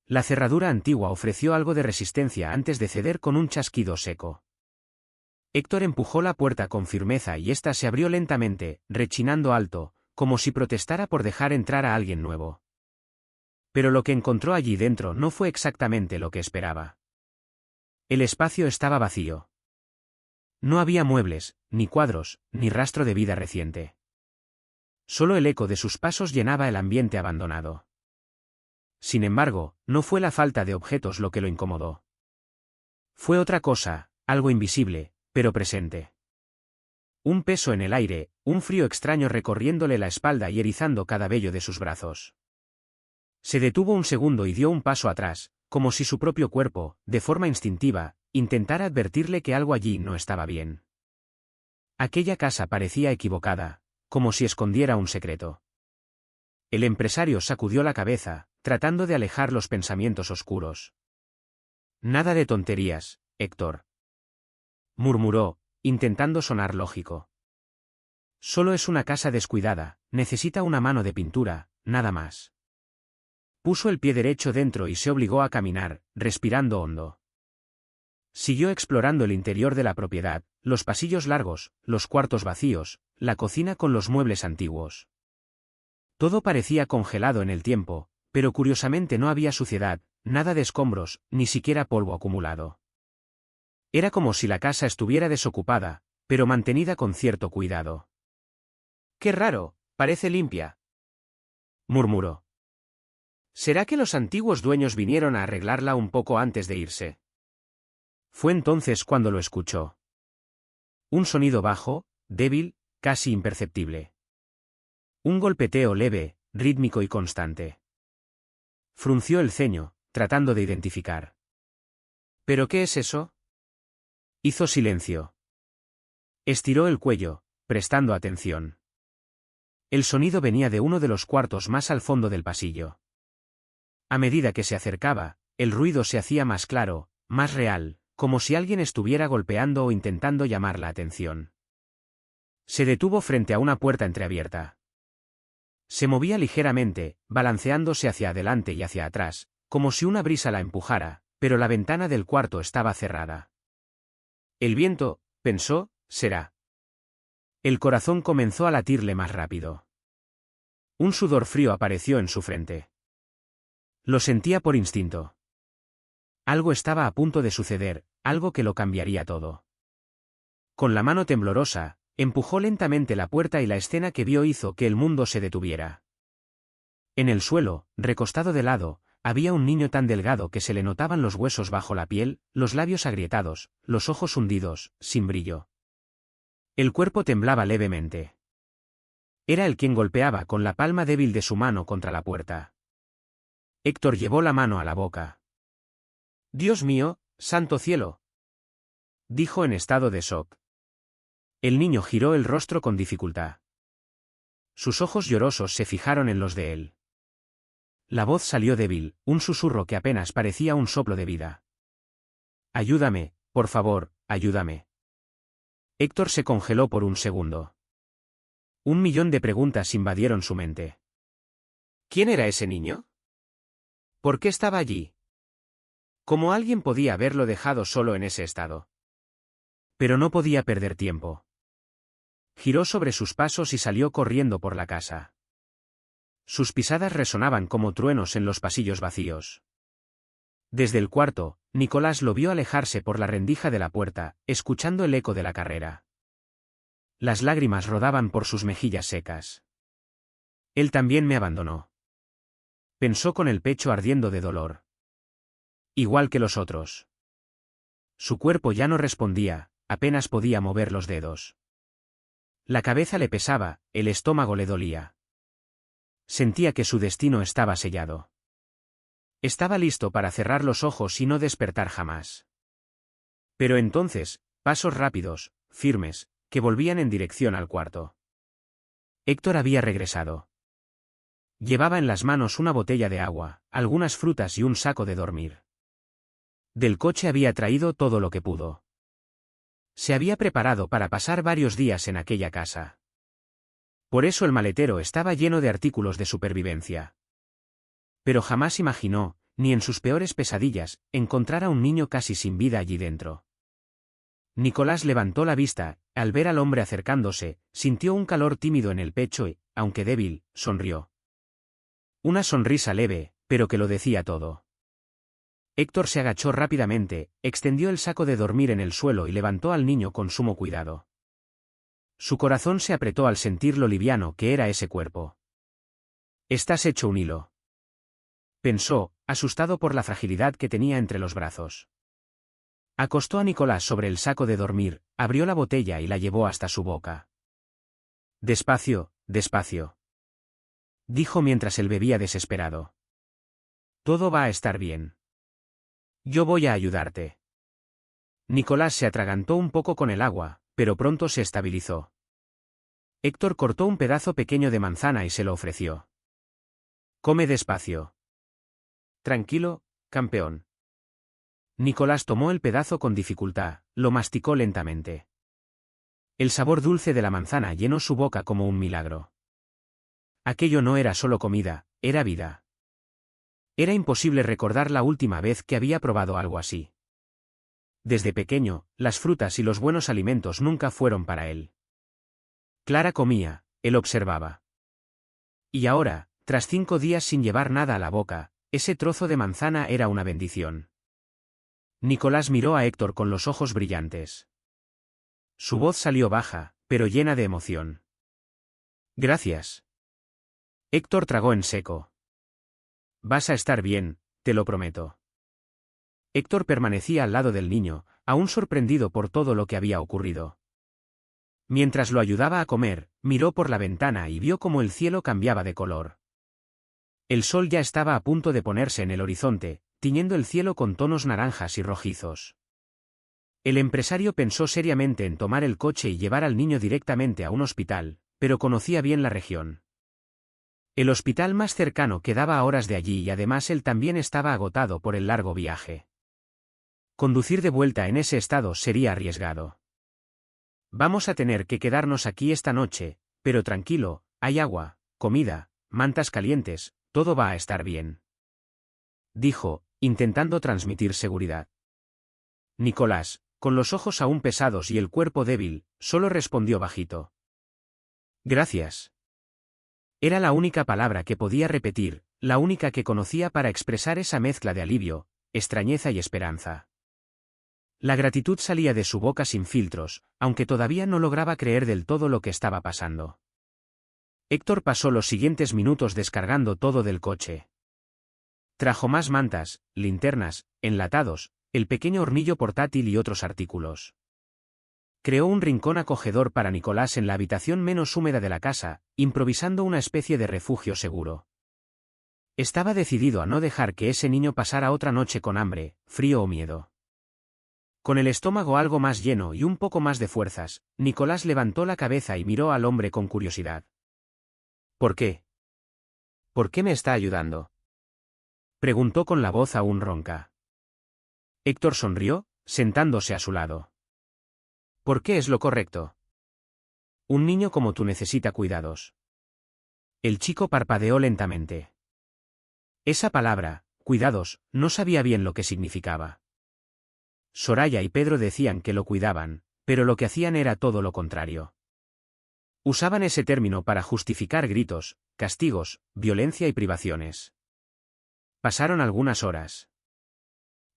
La cerradura antigua ofreció algo de resistencia antes de ceder con un chasquido seco. Héctor empujó la puerta con firmeza y ésta se abrió lentamente, rechinando alto, como si protestara por dejar entrar a alguien nuevo. Pero lo que encontró allí dentro no fue exactamente lo que esperaba. El espacio estaba vacío. No había muebles, ni cuadros, ni rastro de vida reciente. Solo el eco de sus pasos llenaba el ambiente abandonado. Sin embargo, no fue la falta de objetos lo que lo incomodó. Fue otra cosa, algo invisible, pero presente. Un peso en el aire, un frío extraño recorriéndole la espalda y erizando cada vello de sus brazos. Se detuvo un segundo y dio un paso atrás, como si su propio cuerpo, de forma instintiva, intentara advertirle que algo allí no estaba bien. Aquella casa parecía equivocada, como si escondiera un secreto. El empresario sacudió la cabeza, tratando de alejar los pensamientos oscuros. Nada de tonterías, Héctor, murmuró, intentando sonar lógico. Solo es una casa descuidada, necesita una mano de pintura, nada más. Puso el pie derecho dentro y se obligó a caminar, respirando hondo. Siguió explorando el interior de la propiedad, los pasillos largos, los cuartos vacíos, la cocina con los muebles antiguos. Todo parecía congelado en el tiempo, pero curiosamente no había suciedad, nada de escombros, ni siquiera polvo acumulado. Era como si la casa estuviera desocupada, pero mantenida con cierto cuidado. «Qué raro, parece limpia», murmuró. «¿Será que los antiguos dueños vinieron a arreglarla un poco antes de irse?» Fue entonces cuando lo escuchó. Un sonido bajo, débil, casi imperceptible. Un golpeteo leve, rítmico y constante. Frunció el ceño, tratando de identificar. ¿Pero qué es eso? Hizo silencio. Estiró el cuello, prestando atención. El sonido venía de uno de los cuartos más al fondo del pasillo. A medida que se acercaba, el ruido se hacía más claro, más real, como si alguien estuviera golpeando o intentando llamar la atención. Se detuvo frente a una puerta entreabierta. Se movía ligeramente, balanceándose hacia adelante y hacia atrás, como si una brisa la empujara, pero la ventana del cuarto estaba cerrada. El viento, pensó, será. El corazón comenzó a latirle más rápido. Un sudor frío apareció en su frente. Lo sentía por instinto. Algo estaba a punto de suceder, algo que lo cambiaría todo. Con la mano temblorosa, empujó lentamente la puerta y la escena que vio hizo que el mundo se detuviera. En el suelo, recostado de lado, había un niño tan delgado que se le notaban los huesos bajo la piel, los labios agrietados, los ojos hundidos, sin brillo. El cuerpo temblaba levemente. Era él quien golpeaba con la palma débil de su mano contra la puerta. Héctor llevó la mano a la boca. «Dios mío, santo cielo», dijo en estado de shock. El niño giró el rostro con dificultad. Sus ojos llorosos se fijaron en los de él. La voz salió débil, un susurro que apenas parecía un soplo de vida. «Ayúdame, por favor, ayúdame». Héctor se congeló por un segundo. 1.000.000 de preguntas invadieron su mente. ¿Quién era ese niño? ¿Por qué estaba allí? ¿Cómo alguien podía haberlo dejado solo en ese estado? Pero no podía perder tiempo. Giró sobre sus pasos y salió corriendo por la casa. Sus pisadas resonaban como truenos en los pasillos vacíos. Desde el cuarto, Nicolás lo vio alejarse por la rendija de la puerta, escuchando el eco de la carrera. Las lágrimas rodaban por sus mejillas secas. Él también me abandonó. Pensó con el pecho ardiendo de dolor. Igual que los otros. Su cuerpo ya no respondía, apenas podía mover los dedos. La cabeza le pesaba, el estómago le dolía. Sentía que su destino estaba sellado. Estaba listo para cerrar los ojos y no despertar jamás. Pero entonces, pasos rápidos, firmes, que volvían en dirección al cuarto. Héctor había regresado. Llevaba en las manos una botella de agua, algunas frutas y un saco de dormir. Del coche había traído todo lo que pudo. Se había preparado para pasar varios días en aquella casa. Por eso el maletero estaba lleno de artículos de supervivencia. Pero jamás imaginó, ni en sus peores pesadillas, encontrar a un niño casi sin vida allí dentro. Nicolás levantó la vista, al ver al hombre acercándose, sintió un calor tímido en el pecho y, aunque débil, sonrió. Una sonrisa leve, pero que lo decía todo. Héctor se agachó rápidamente, extendió el saco de dormir en el suelo y levantó al niño con sumo cuidado. Su corazón se apretó al sentir lo liviano que era ese cuerpo. «Estás hecho un hilo», pensó, asustado por la fragilidad que tenía entre los brazos. Acostó a Nicolás sobre el saco de dormir, abrió la botella y la llevó hasta su boca. Despacio, despacio, dijo mientras él bebía desesperado. Todo va a estar bien. Yo voy a ayudarte. Nicolás se atragantó un poco con el agua, pero pronto se estabilizó. Héctor cortó un pedazo pequeño de manzana y se lo ofreció. Come despacio. Tranquilo, campeón. Nicolás tomó el pedazo con dificultad, lo masticó lentamente. El sabor dulce de la manzana llenó su boca como un milagro. Aquello no era solo comida, era vida. Era imposible recordar la última vez que había probado algo así. Desde pequeño, las frutas y los buenos alimentos nunca fueron para él. Clara comía, él observaba. Y ahora, tras 5 días sin llevar nada a la boca, ese trozo de manzana era una bendición. Nicolás miró a Héctor con los ojos brillantes. Su voz salió baja, pero llena de emoción. Gracias. Héctor tragó en seco. Vas a estar bien, te lo prometo. Héctor permanecía al lado del niño, aún sorprendido por todo lo que había ocurrido. Mientras lo ayudaba a comer, miró por la ventana y vio cómo el cielo cambiaba de color. El sol ya estaba a punto de ponerse en el horizonte, tiñendo el cielo con tonos naranjas y rojizos. El empresario pensó seriamente en tomar el coche y llevar al niño directamente a un hospital, pero conocía bien la región. El hospital más cercano quedaba a horas de allí y además él también estaba agotado por el largo viaje. Conducir de vuelta en ese estado sería arriesgado. Vamos a tener que quedarnos aquí esta noche, pero tranquilo, hay agua, comida, mantas calientes, todo va a estar bien. Dijo, intentando transmitir seguridad. Nicolás, con los ojos aún pesados y el cuerpo débil, solo respondió bajito. Gracias. Era la única palabra que podía repetir, la única que conocía para expresar esa mezcla de alivio, extrañeza y esperanza. La gratitud salía de su boca sin filtros, aunque todavía no lograba creer del todo lo que estaba pasando. Héctor pasó los siguientes minutos descargando todo del coche. Trajo más mantas, linternas, enlatados, el pequeño hornillo portátil y otros artículos. Creó un rincón acogedor para Nicolás en la habitación menos húmeda de la casa, improvisando una especie de refugio seguro. Estaba decidido a no dejar que ese niño pasara otra noche con hambre, frío o miedo. Con el estómago algo más lleno y un poco más de fuerzas, Nicolás levantó la cabeza y miró al hombre con curiosidad. ¿Por qué? ¿Por qué me está ayudando? Preguntó con la voz aún ronca. Héctor sonrió, sentándose a su lado. ¿Por qué es lo correcto? Un niño como tú necesita cuidados. El chico parpadeó lentamente. Esa palabra, cuidados, no sabía bien lo que significaba. Soraya y Pedro decían que lo cuidaban, pero lo que hacían era todo lo contrario. Usaban ese término para justificar gritos, castigos, violencia y privaciones. Pasaron algunas horas.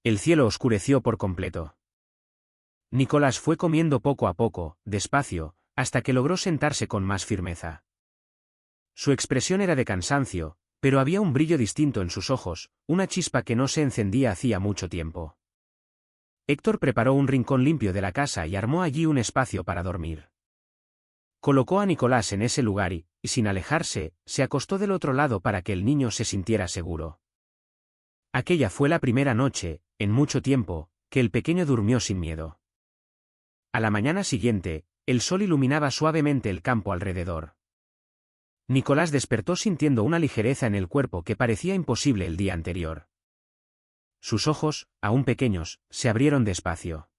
El cielo oscureció por completo. Nicolás fue comiendo poco a poco, despacio, hasta que logró sentarse con más firmeza. Su expresión era de cansancio, pero había un brillo distinto en sus ojos, una chispa que no se encendía hacía mucho tiempo. Héctor preparó un rincón limpio de la casa y armó allí un espacio para dormir. Colocó a Nicolás en ese lugar y, sin alejarse, se acostó del otro lado para que el niño se sintiera seguro. Aquella fue la primera noche, en mucho tiempo, que el pequeño durmió sin miedo. A la mañana siguiente, el sol iluminaba suavemente el campo alrededor. Nicolás despertó sintiendo una ligereza en el cuerpo que parecía imposible el día anterior. Sus ojos, aún pequeños, se abrieron despacio.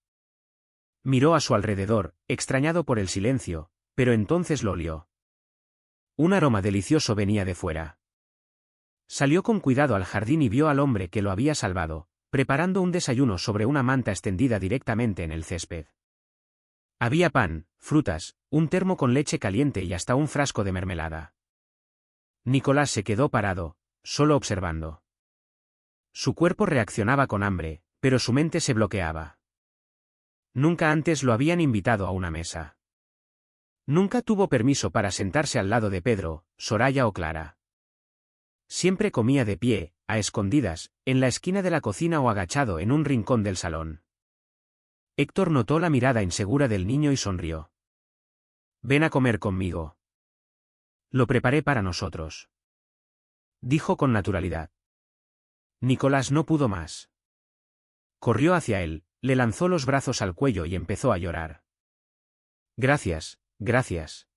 Miró a su alrededor, extrañado por el silencio, pero entonces lo olió. Un aroma delicioso venía de fuera. Salió con cuidado al jardín y vio al hombre que lo había salvado, preparando un desayuno sobre una manta extendida directamente en el césped. Había pan, frutas, un termo con leche caliente y hasta un frasco de mermelada. Nicolás se quedó parado, solo observando. Su cuerpo reaccionaba con hambre, pero su mente se bloqueaba. Nunca antes lo habían invitado a una mesa. Nunca tuvo permiso para sentarse al lado de Pedro, Soraya o Clara. Siempre comía de pie, a escondidas, en la esquina de la cocina o agachado en un rincón del salón. Héctor notó la mirada insegura del niño y sonrió. Ven a comer conmigo. Lo preparé para nosotros. Dijo con naturalidad. Nicolás no pudo más. Corrió hacia él, le lanzó los brazos al cuello y empezó a llorar. Gracias, gracias.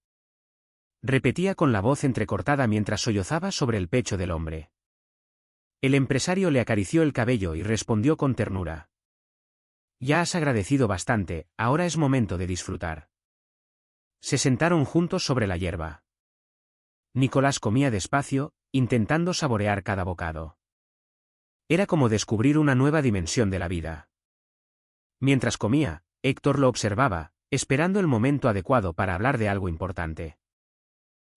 Repetía con la voz entrecortada mientras sollozaba sobre el pecho del hombre. El empresario le acarició el cabello y respondió con ternura. Ya has agradecido bastante, ahora es momento de disfrutar. Se sentaron juntos sobre la hierba. Nicolás comía despacio, intentando saborear cada bocado. Era como descubrir una nueva dimensión de la vida. Mientras comía, Héctor lo observaba, esperando el momento adecuado para hablar de algo importante.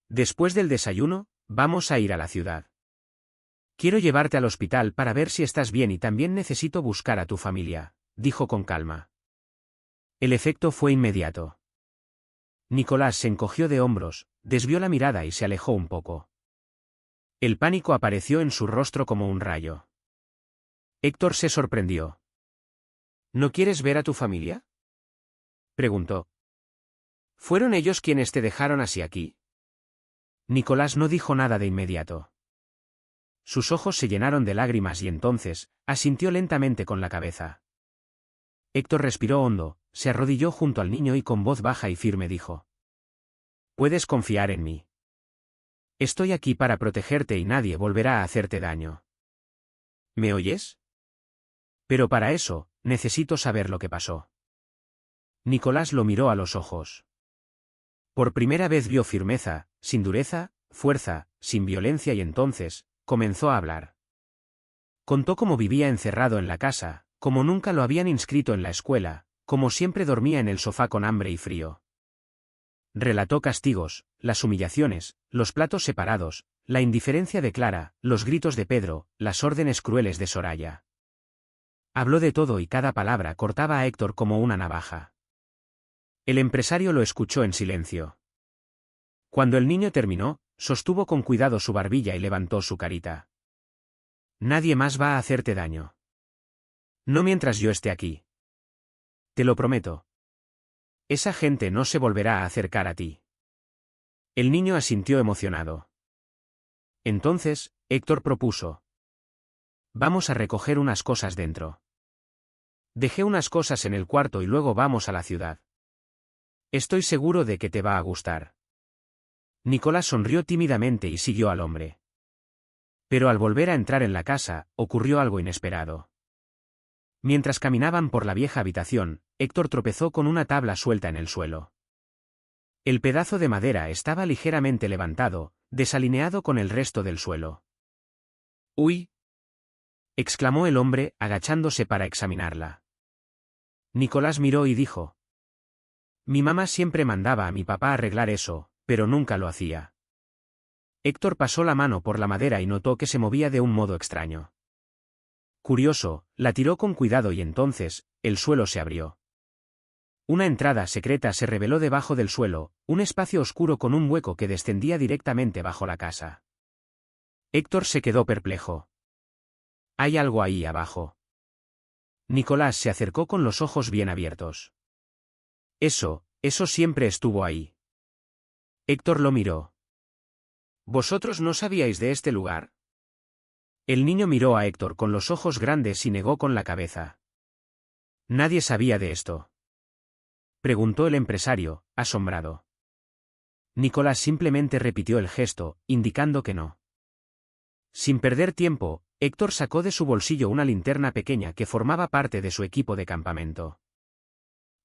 Después del desayuno, vamos a ir a la ciudad. Quiero llevarte al hospital para ver si estás bien y también necesito buscar a tu familia, dijo con calma. El efecto fue inmediato. Nicolás se encogió de hombros, desvió la mirada y se alejó un poco. El pánico apareció en su rostro como un rayo. Héctor se sorprendió. ¿No quieres ver a tu familia?, preguntó. ¿Fueron ellos quienes te dejaron así aquí? Nicolás no dijo nada de inmediato. Sus ojos se llenaron de lágrimas y entonces, asintió lentamente con la cabeza. Héctor respiró hondo, se arrodilló junto al niño y con voz baja y firme dijo. Puedes confiar en mí. Estoy aquí para protegerte y nadie volverá a hacerte daño. ¿Me oyes? Pero para eso, necesito saber lo que pasó. Nicolás lo miró a los ojos. Por primera vez vio firmeza, sin dureza, fuerza, sin violencia y entonces, comenzó a hablar. Contó cómo vivía encerrado en la casa, como nunca lo habían inscrito en la escuela, como siempre dormía en el sofá con hambre y frío. Relató castigos, las humillaciones, los platos separados, la indiferencia de Clara, los gritos de Pedro, las órdenes crueles de Soraya. Habló de todo y cada palabra cortaba a Héctor como una navaja. El empresario lo escuchó en silencio. Cuando el niño terminó, sostuvo con cuidado su barbilla y levantó su carita. Nadie más va a hacerte daño. No mientras yo esté aquí. Te lo prometo. Esa gente no se volverá a acercar a ti. El niño asintió emocionado. Entonces, Héctor propuso. Vamos a recoger unas cosas dentro. Dejé unas cosas en el cuarto y luego vamos a la ciudad. Estoy seguro de que te va a gustar. Nicolás sonrió tímidamente y siguió al hombre. Pero al volver a entrar en la casa, ocurrió algo inesperado. Mientras caminaban por la vieja habitación, Héctor tropezó con una tabla suelta en el suelo. El pedazo de madera estaba ligeramente levantado, desalineado con el resto del suelo. ¡Uy! Exclamó el hombre, agachándose para examinarla. Nicolás miró y dijo. Mi mamá siempre mandaba a mi papá arreglar eso, pero nunca lo hacía. Héctor pasó la mano por la madera y notó que se movía de un modo extraño. Curioso, la tiró con cuidado y entonces, el suelo se abrió. Una entrada secreta se reveló debajo del suelo, un espacio oscuro con un hueco que descendía directamente bajo la casa. Héctor se quedó perplejo. Hay algo ahí abajo. Nicolás se acercó con los ojos bien abiertos. Eso siempre estuvo ahí. Héctor lo miró. ¿Vosotros no sabíais de este lugar? El niño miró a Héctor con los ojos grandes y negó con la cabeza. ¿Nadie sabía de esto?, preguntó el empresario, asombrado. Nicolás simplemente repitió el gesto, indicando que no. Sin perder tiempo, Héctor sacó de su bolsillo una linterna pequeña que formaba parte de su equipo de campamento.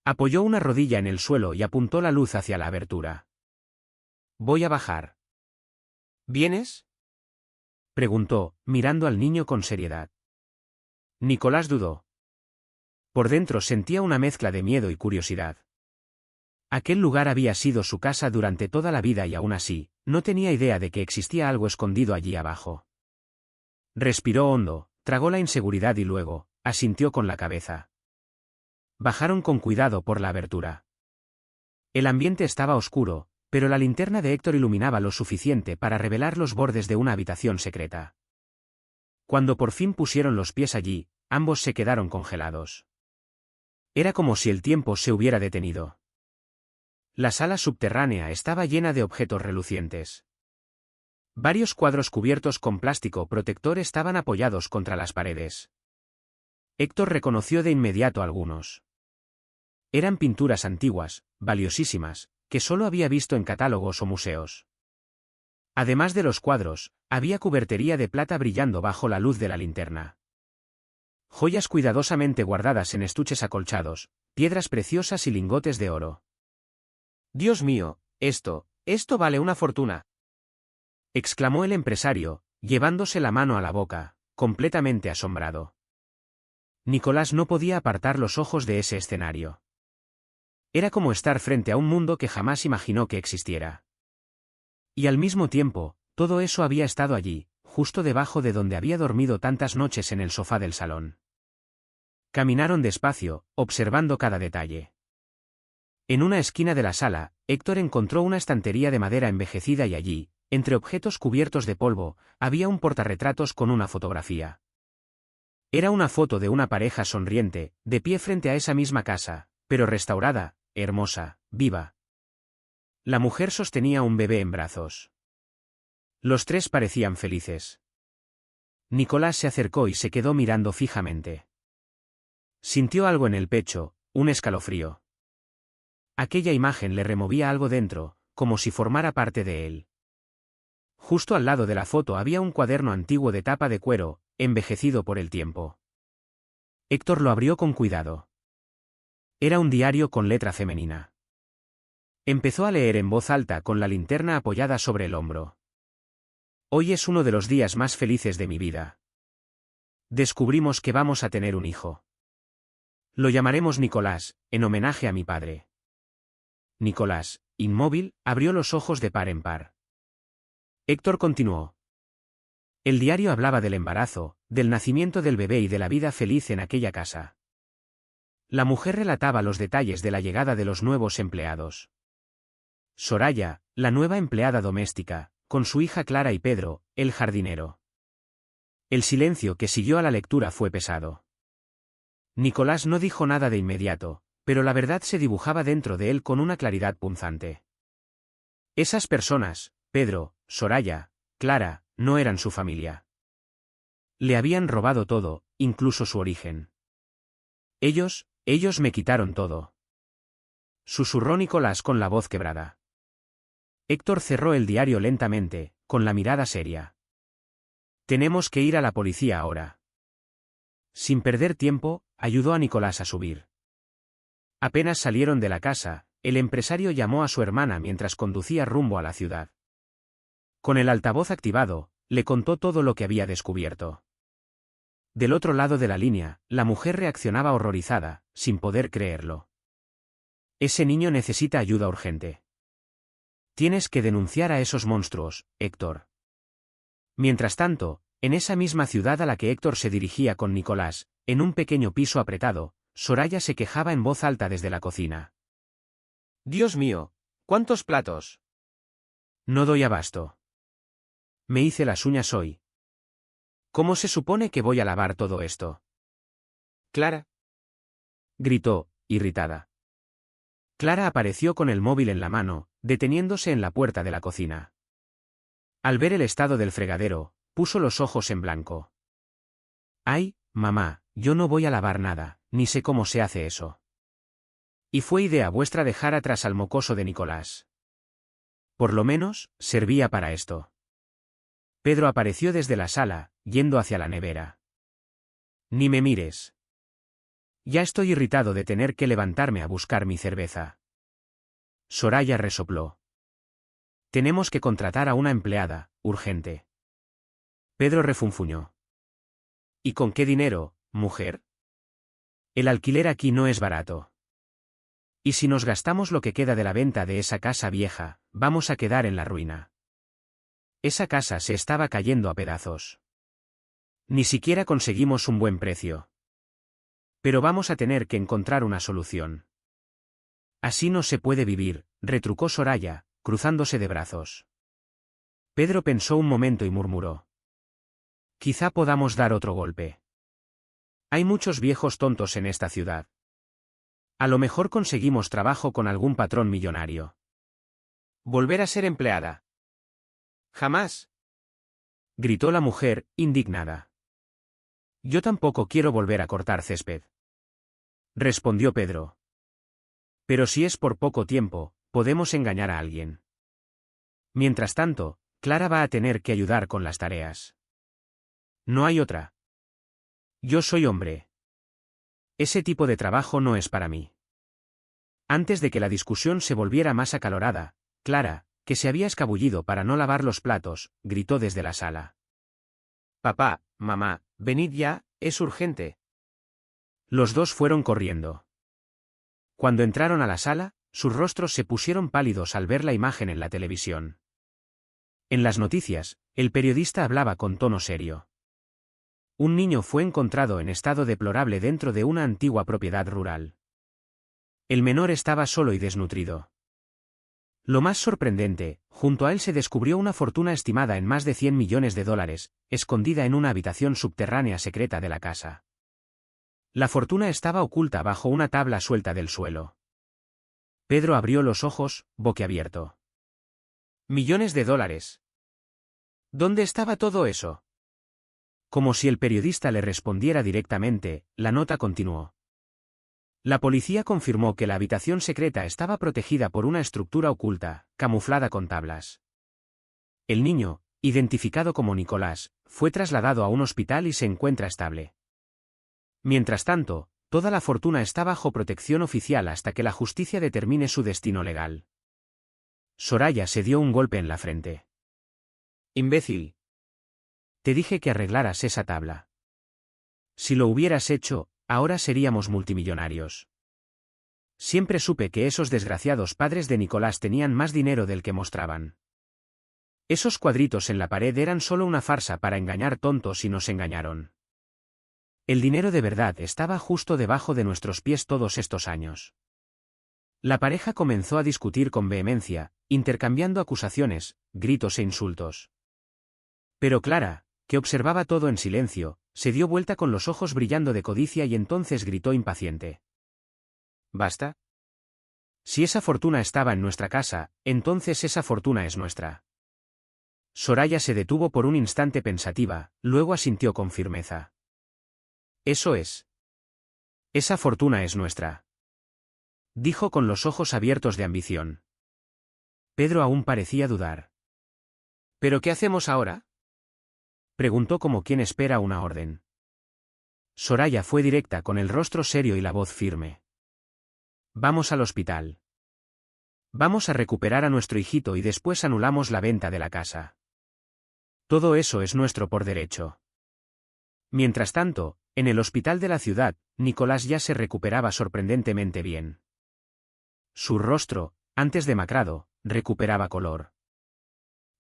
Apoyó una rodilla en el suelo y apuntó la luz hacia la abertura. Voy a bajar. ¿Vienes?, preguntó, mirando al niño con seriedad. Nicolás dudó. Por dentro sentía una mezcla de miedo y curiosidad. Aquel lugar había sido su casa durante toda la vida y aún así, no tenía idea de que existía algo escondido allí abajo. Respiró hondo, tragó la inseguridad y luego, asintió con la cabeza. Bajaron con cuidado por la abertura. El ambiente estaba oscuro, pero la linterna de Héctor iluminaba lo suficiente para revelar los bordes de una habitación secreta. Cuando por fin pusieron los pies allí, ambos se quedaron congelados. Era como si el tiempo se hubiera detenido. La sala subterránea estaba llena de objetos relucientes. Varios cuadros cubiertos con plástico protector estaban apoyados contra las paredes. Héctor reconoció de inmediato algunos. Eran pinturas antiguas, valiosísimas, que solo había visto en catálogos o museos. Además de los cuadros, había cubertería de plata brillando bajo la luz de la linterna. Joyas cuidadosamente guardadas en estuches acolchados, piedras preciosas y lingotes de oro. Dios mío, esto vale una fortuna, exclamó el empresario, llevándose la mano a la boca, completamente asombrado. Nicolás no podía apartar los ojos de ese escenario. Era como estar frente a un mundo que jamás imaginó que existiera. Y al mismo tiempo, todo eso había estado allí, justo debajo de donde había dormido tantas noches en el sofá del salón. Caminaron despacio, observando cada detalle. En una esquina de la sala, Héctor encontró una estantería de madera envejecida y allí, entre objetos cubiertos de polvo, había un portarretratos con una fotografía. Era una foto de una pareja sonriente, de pie frente a esa misma casa, pero restaurada, hermosa, viva. La mujer sostenía un bebé en brazos. Los tres parecían felices. Nicolás se acercó y se quedó mirando fijamente. Sintió algo en el pecho, un escalofrío. Aquella imagen le removía algo dentro, como si formara parte de él. Justo al lado de la foto había un cuaderno antiguo de tapa de cuero, envejecido por el tiempo. Héctor lo abrió con cuidado. Era un diario con letra femenina. Empezó a leer en voz alta con la linterna apoyada sobre el hombro. Hoy es uno de los días más felices de mi vida. Descubrimos que vamos a tener un hijo. Lo llamaremos Nicolás, en homenaje a mi padre. Nicolás, inmóvil, abrió los ojos de par en par. Héctor continuó. El diario hablaba del embarazo, del nacimiento del bebé y de la vida feliz en aquella casa. La mujer relataba los detalles de la llegada de los nuevos empleados. Soraya, la nueva empleada doméstica, con su hija Clara y Pedro, el jardinero. El silencio que siguió a la lectura fue pesado. Nicolás no dijo nada de inmediato, pero la verdad se dibujaba dentro de él con una claridad punzante. Esas personas, Pedro, Soraya, Clara, no eran su familia. Le habían robado todo, incluso su origen. Ellos me quitaron todo. Susurró Nicolás con la voz quebrada. Héctor cerró el diario lentamente, con la mirada seria. Tenemos que ir a la policía ahora. Sin perder tiempo, ayudó a Nicolás a subir. Apenas salieron de la casa, el empresario llamó a su hermana mientras conducía rumbo a la ciudad. Con el altavoz activado, le contó todo lo que había descubierto. Del otro lado de la línea, la mujer reaccionaba horrorizada, sin poder creerlo. Ese niño necesita ayuda urgente. Tienes que denunciar a esos monstruos, Héctor. Mientras tanto, en esa misma ciudad a la que Héctor se dirigía con Nicolás, en un pequeño piso apretado, Soraya se quejaba en voz alta desde la cocina. Dios mío, ¿cuántos platos? No doy abasto. Me hice las uñas hoy. ¿Cómo se supone que voy a lavar todo esto? Clara, gritó, irritada. Clara apareció con el móvil en la mano, deteniéndose en la puerta de la cocina. Al ver el estado del fregadero, puso los ojos en blanco. Ay, mamá, yo no voy a lavar nada, ni sé cómo se hace eso. Y fue idea vuestra dejar atrás al mocoso de Nicolás. Por lo menos, servía para esto. Pedro apareció desde la sala, yendo hacia la nevera. Ni me mires. Ya estoy irritado de tener que levantarme a buscar mi cerveza. Soraya resopló. Tenemos que contratar a una empleada, urgente. Pedro refunfuñó. ¿Y con qué dinero, mujer? El alquiler aquí no es barato. Y si nos gastamos lo que queda de la venta de esa casa vieja, vamos a quedar en la ruina. Esa casa se estaba cayendo a pedazos. Ni siquiera conseguimos un buen precio. Pero vamos a tener que encontrar una solución. Así no se puede vivir, retrucó Soraya, cruzándose de brazos. Pedro pensó un momento y murmuró. Quizá podamos dar otro golpe. Hay muchos viejos tontos en esta ciudad. A lo mejor conseguimos trabajo con algún patrón millonario. ¿Volver a ser empleada? Jamás. Gritó la mujer, indignada. Yo tampoco quiero volver a cortar césped. Respondió Pedro. Pero si es por poco tiempo, podemos engañar a alguien. Mientras tanto, Clara va a tener que ayudar con las tareas. No hay otra. Yo soy hombre. Ese tipo de trabajo no es para mí. Antes de que la discusión se volviera más acalorada, Clara, que se había escabullido para no lavar los platos, gritó desde la sala. Papá, mamá, venid ya, es urgente. Los dos fueron corriendo. Cuando entraron a la sala, sus rostros se pusieron pálidos al ver la imagen en la televisión. En las noticias, el periodista hablaba con tono serio. Un niño fue encontrado en estado deplorable dentro de una antigua propiedad rural. El menor estaba solo y desnutrido. Lo más sorprendente, junto a él se descubrió una fortuna estimada en más de $100 millones, escondida en una habitación subterránea secreta de la casa. La fortuna estaba oculta bajo una tabla suelta del suelo. Pedro abrió los ojos, boquiabierto. ¿Millones de dólares? ¿Dónde estaba todo eso? Como si el periodista le respondiera directamente, la nota continuó. La policía confirmó que la habitación secreta estaba protegida por una estructura oculta, camuflada con tablas. El niño, identificado como Nicolás, fue trasladado a un hospital y se encuentra estable. Mientras tanto, toda la fortuna está bajo protección oficial hasta que la justicia determine su destino legal. Soraya se dio un golpe en la frente. Imbécil. Te dije que arreglaras esa tabla. Si lo hubieras hecho, ahora seríamos multimillonarios. Siempre supe que esos desgraciados padres de Nicolás tenían más dinero del que mostraban. Esos cuadritos en la pared eran solo una farsa para engañar tontos y nos engañaron. El dinero de verdad estaba justo debajo de nuestros pies todos estos años. La pareja comenzó a discutir con vehemencia, intercambiando acusaciones, gritos e insultos. Pero Clara, que observaba todo en silencio, se dio vuelta con los ojos brillando de codicia y entonces gritó impaciente. ¿Basta? Si esa fortuna estaba en nuestra casa, entonces esa fortuna es nuestra. Soraya se detuvo por un instante pensativa, luego asintió con firmeza. Eso es. Esa fortuna es nuestra. Dijo con los ojos abiertos de ambición. Pedro aún parecía dudar. ¿Pero qué hacemos ahora? Preguntó como quien espera una orden. Soraya fue directa con el rostro serio y la voz firme. Vamos al hospital. Vamos a recuperar a nuestro hijito y después anulamos la venta de la casa. Todo eso es nuestro por derecho. Mientras tanto, en el hospital de la ciudad, Nicolás ya se recuperaba sorprendentemente bien. Su rostro, antes demacrado, recuperaba color.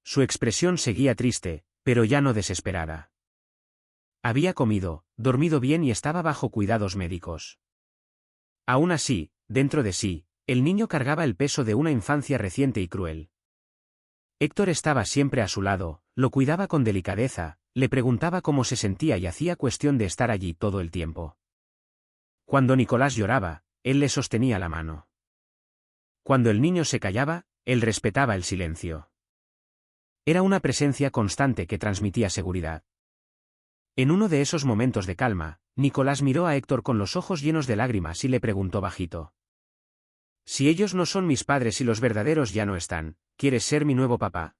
Su expresión seguía triste, pero ya no desesperada. Había comido, dormido bien y estaba bajo cuidados médicos. Aún así, dentro de sí, el niño cargaba el peso de una infancia reciente y cruel. Héctor estaba siempre a su lado, lo cuidaba con delicadeza, le preguntaba cómo se sentía y hacía cuestión de estar allí todo el tiempo. Cuando Nicolás lloraba, él le sostenía la mano. Cuando el niño se callaba, él respetaba el silencio. Era una presencia constante que transmitía seguridad. En uno de esos momentos de calma, Nicolás miró a Héctor con los ojos llenos de lágrimas y le preguntó bajito. Si ellos no son mis padres y los verdaderos ya no están, ¿quieres ser mi nuevo papá?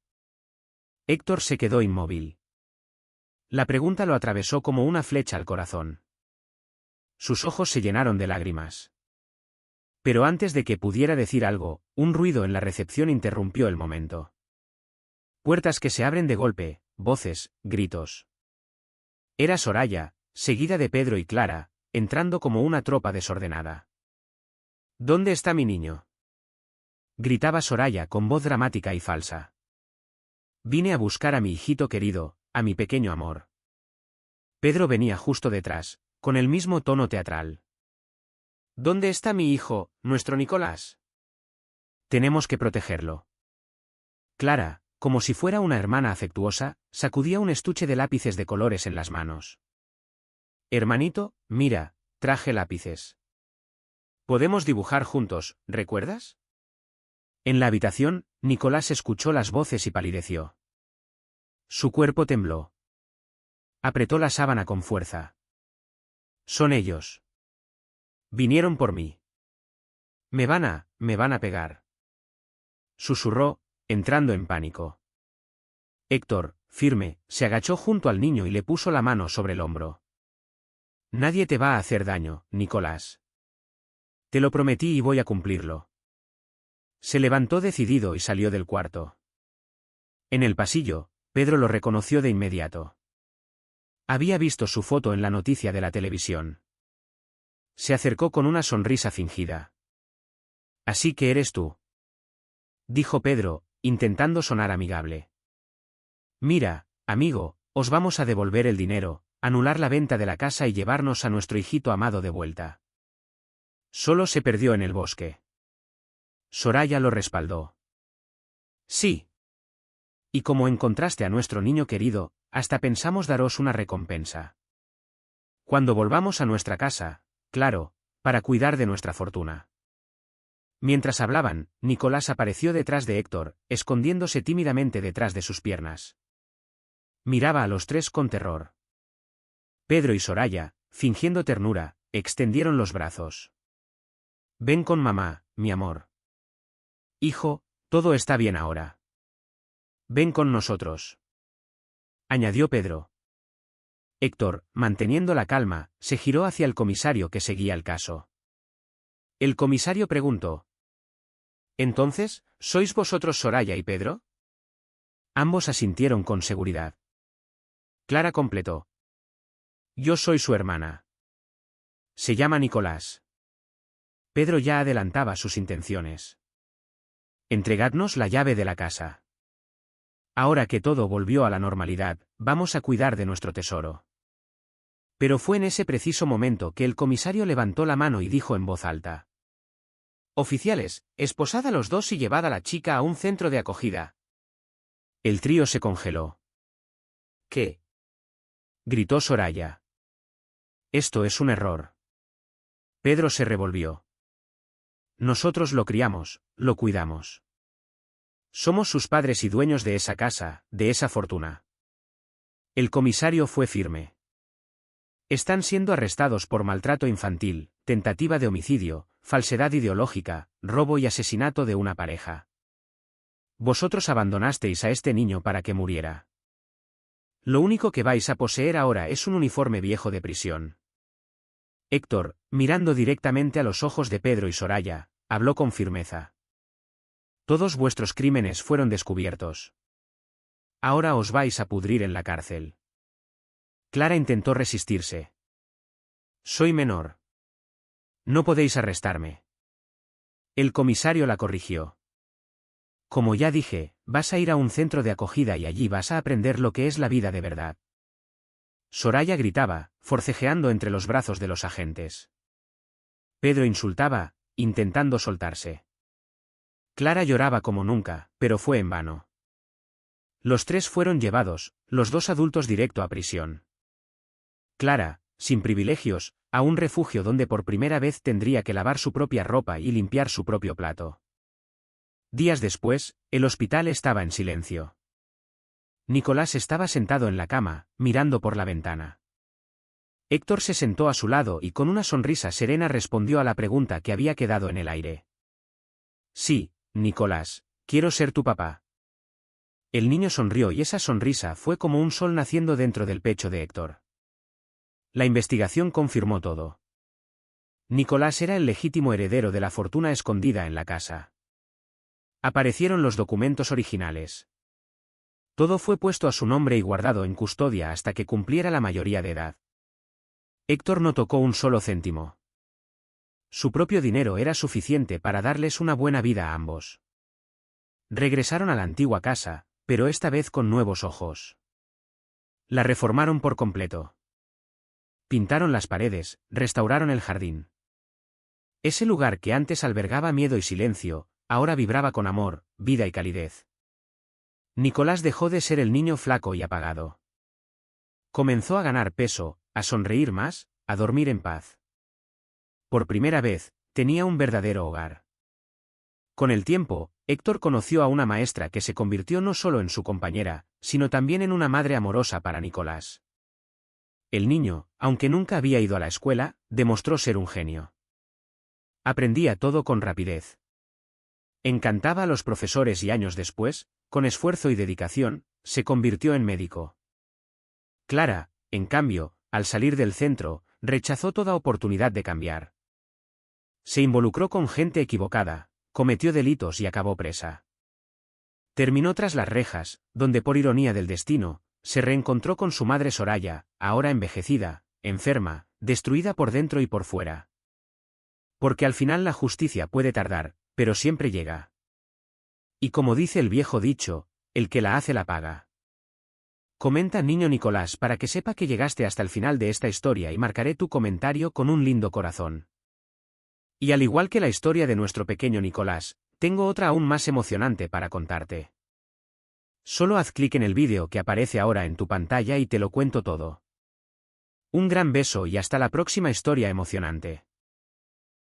Héctor se quedó inmóvil. La pregunta lo atravesó como una flecha al corazón. Sus ojos se llenaron de lágrimas. Pero antes de que pudiera decir algo, un ruido en la recepción interrumpió el momento. Puertas que se abren de golpe, voces, gritos. Era Soraya, seguida de Pedro y Clara, entrando como una tropa desordenada. ¿Dónde está mi niño?, gritaba Soraya con voz dramática y falsa. Vine a buscar a mi hijito querido, a mi pequeño amor. Pedro venía justo detrás, con el mismo tono teatral. ¿Dónde está mi hijo, nuestro Nicolás? Tenemos que protegerlo. Clara, como si fuera una hermana afectuosa, sacudía un estuche de lápices de colores en las manos. Hermanito, mira, traje lápices. Podemos dibujar juntos, ¿recuerdas? En la habitación, Nicolás escuchó las voces y palideció. Su cuerpo tembló. Apretó la sábana con fuerza. Son ellos. Vinieron por mí. Me van a pegar. Susurró, entrando en pánico. Héctor, firme, se agachó junto al niño y le puso la mano sobre el hombro. Nadie te va a hacer daño, Nicolás. Te lo prometí y voy a cumplirlo. Se levantó decidido y salió del cuarto. En el pasillo, Pedro lo reconoció de inmediato. Había visto su foto en la noticia de la televisión. Se acercó con una sonrisa fingida. Así que eres tú, dijo Pedro, intentando sonar amigable. Mira, amigo, os vamos a devolver el dinero, anular la venta de la casa y llevarnos a nuestro hijito amado de vuelta. Solo se perdió en el bosque. Soraya lo respaldó. Sí. Y como encontraste a nuestro niño querido, hasta pensamos daros una recompensa. Cuando volvamos a nuestra casa, claro, para cuidar de nuestra fortuna. Mientras hablaban, Nicolás apareció detrás de Héctor, escondiéndose tímidamente detrás de sus piernas. Miraba a los tres con terror. Pedro y Soraya, fingiendo ternura, extendieron los brazos. Ven con mamá, mi amor. Hijo, todo está bien ahora. Ven con nosotros, añadió Pedro. Héctor, manteniendo la calma, se giró hacia el comisario que seguía el caso. El comisario preguntó. ¿Entonces, sois vosotros Soraya y Pedro? Ambos asintieron con seguridad. Clara completó. Yo soy su hermana. Se llama Nicolás. Pedro ya adelantaba sus intenciones. Entregadnos la llave de la casa. Ahora que todo volvió a la normalidad, vamos a cuidar de nuestro tesoro. Pero fue en ese preciso momento que el comisario levantó la mano y dijo en voz alta. Oficiales, esposad a los dos y llevad a la chica a un centro de acogida. El trío se congeló. ¿Qué? Gritó Soraya. Esto es un error. Pedro se revolvió. Nosotros lo criamos, lo cuidamos. Somos sus padres y dueños de esa casa, de esa fortuna. El comisario fue firme. Están siendo arrestados por maltrato infantil, tentativa de homicidio, falsedad ideológica, robo y asesinato de una pareja. Vosotros abandonasteis a este niño para que muriera. Lo único que vais a poseer ahora es un uniforme viejo de prisión. Héctor, mirando directamente a los ojos de Pedro y Soraya, habló con firmeza. Todos vuestros crímenes fueron descubiertos. Ahora os vais a pudrir en la cárcel. Clara intentó resistirse. Soy menor. No podéis arrestarme. El comisario la corrigió. Como ya dije, vas a ir a un centro de acogida y allí vas a aprender lo que es la vida de verdad. Soraya gritaba, forcejeando entre los brazos de los agentes. Pedro insultaba, intentando soltarse. Clara lloraba como nunca, pero fue en vano. Los tres fueron llevados, los dos adultos directo a prisión. Clara, sin privilegios, a un refugio donde por primera vez tendría que lavar su propia ropa y limpiar su propio plato. Días después, el hospital estaba en silencio. Nicolás estaba sentado en la cama, mirando por la ventana. Héctor se sentó a su lado y con una sonrisa serena respondió a la pregunta que había quedado en el aire. Sí, Nicolás, quiero ser tu papá. El niño sonrió y esa sonrisa fue como un sol naciendo dentro del pecho de Héctor. La investigación confirmó todo. Nicolás era el legítimo heredero de la fortuna escondida en la casa. Aparecieron los documentos originales. Todo fue puesto a su nombre y guardado en custodia hasta que cumpliera la mayoría de edad. Héctor no tocó un solo céntimo. Su propio dinero era suficiente para darles una buena vida a ambos. Regresaron a la antigua casa, pero esta vez con nuevos ojos. La reformaron por completo. Pintaron las paredes, restauraron el jardín. Ese lugar que antes albergaba miedo y silencio, ahora vibraba con amor, vida y calidez. Nicolás dejó de ser el niño flaco y apagado. Comenzó a ganar peso, a sonreír más, a dormir en paz. Por primera vez, tenía un verdadero hogar. Con el tiempo, Héctor conoció a una maestra que se convirtió no solo en su compañera, sino también en una madre amorosa para Nicolás. El niño, aunque nunca había ido a la escuela, demostró ser un genio. Aprendía todo con rapidez. Encantaba a los profesores y años después, con esfuerzo y dedicación, se convirtió en médico. Clara, en cambio, al salir del centro, rechazó toda oportunidad de cambiar. Se involucró con gente equivocada, cometió delitos y acabó presa. Terminó tras las rejas, donde por ironía del destino, se reencontró con su madre Soraya, ahora envejecida, enferma, destruida por dentro y por fuera. Porque al final la justicia puede tardar, pero siempre llega. Y como dice el viejo dicho, el que la hace la paga. Comenta niño Nicolás para que sepa que llegaste hasta el final de esta historia y marcaré tu comentario con un lindo corazón. Y al igual que la historia de nuestro pequeño Nicolás, tengo otra aún más emocionante para contarte. Solo haz clic en el vídeo que aparece ahora en tu pantalla y te lo cuento todo. Un gran beso y hasta la próxima historia emocionante.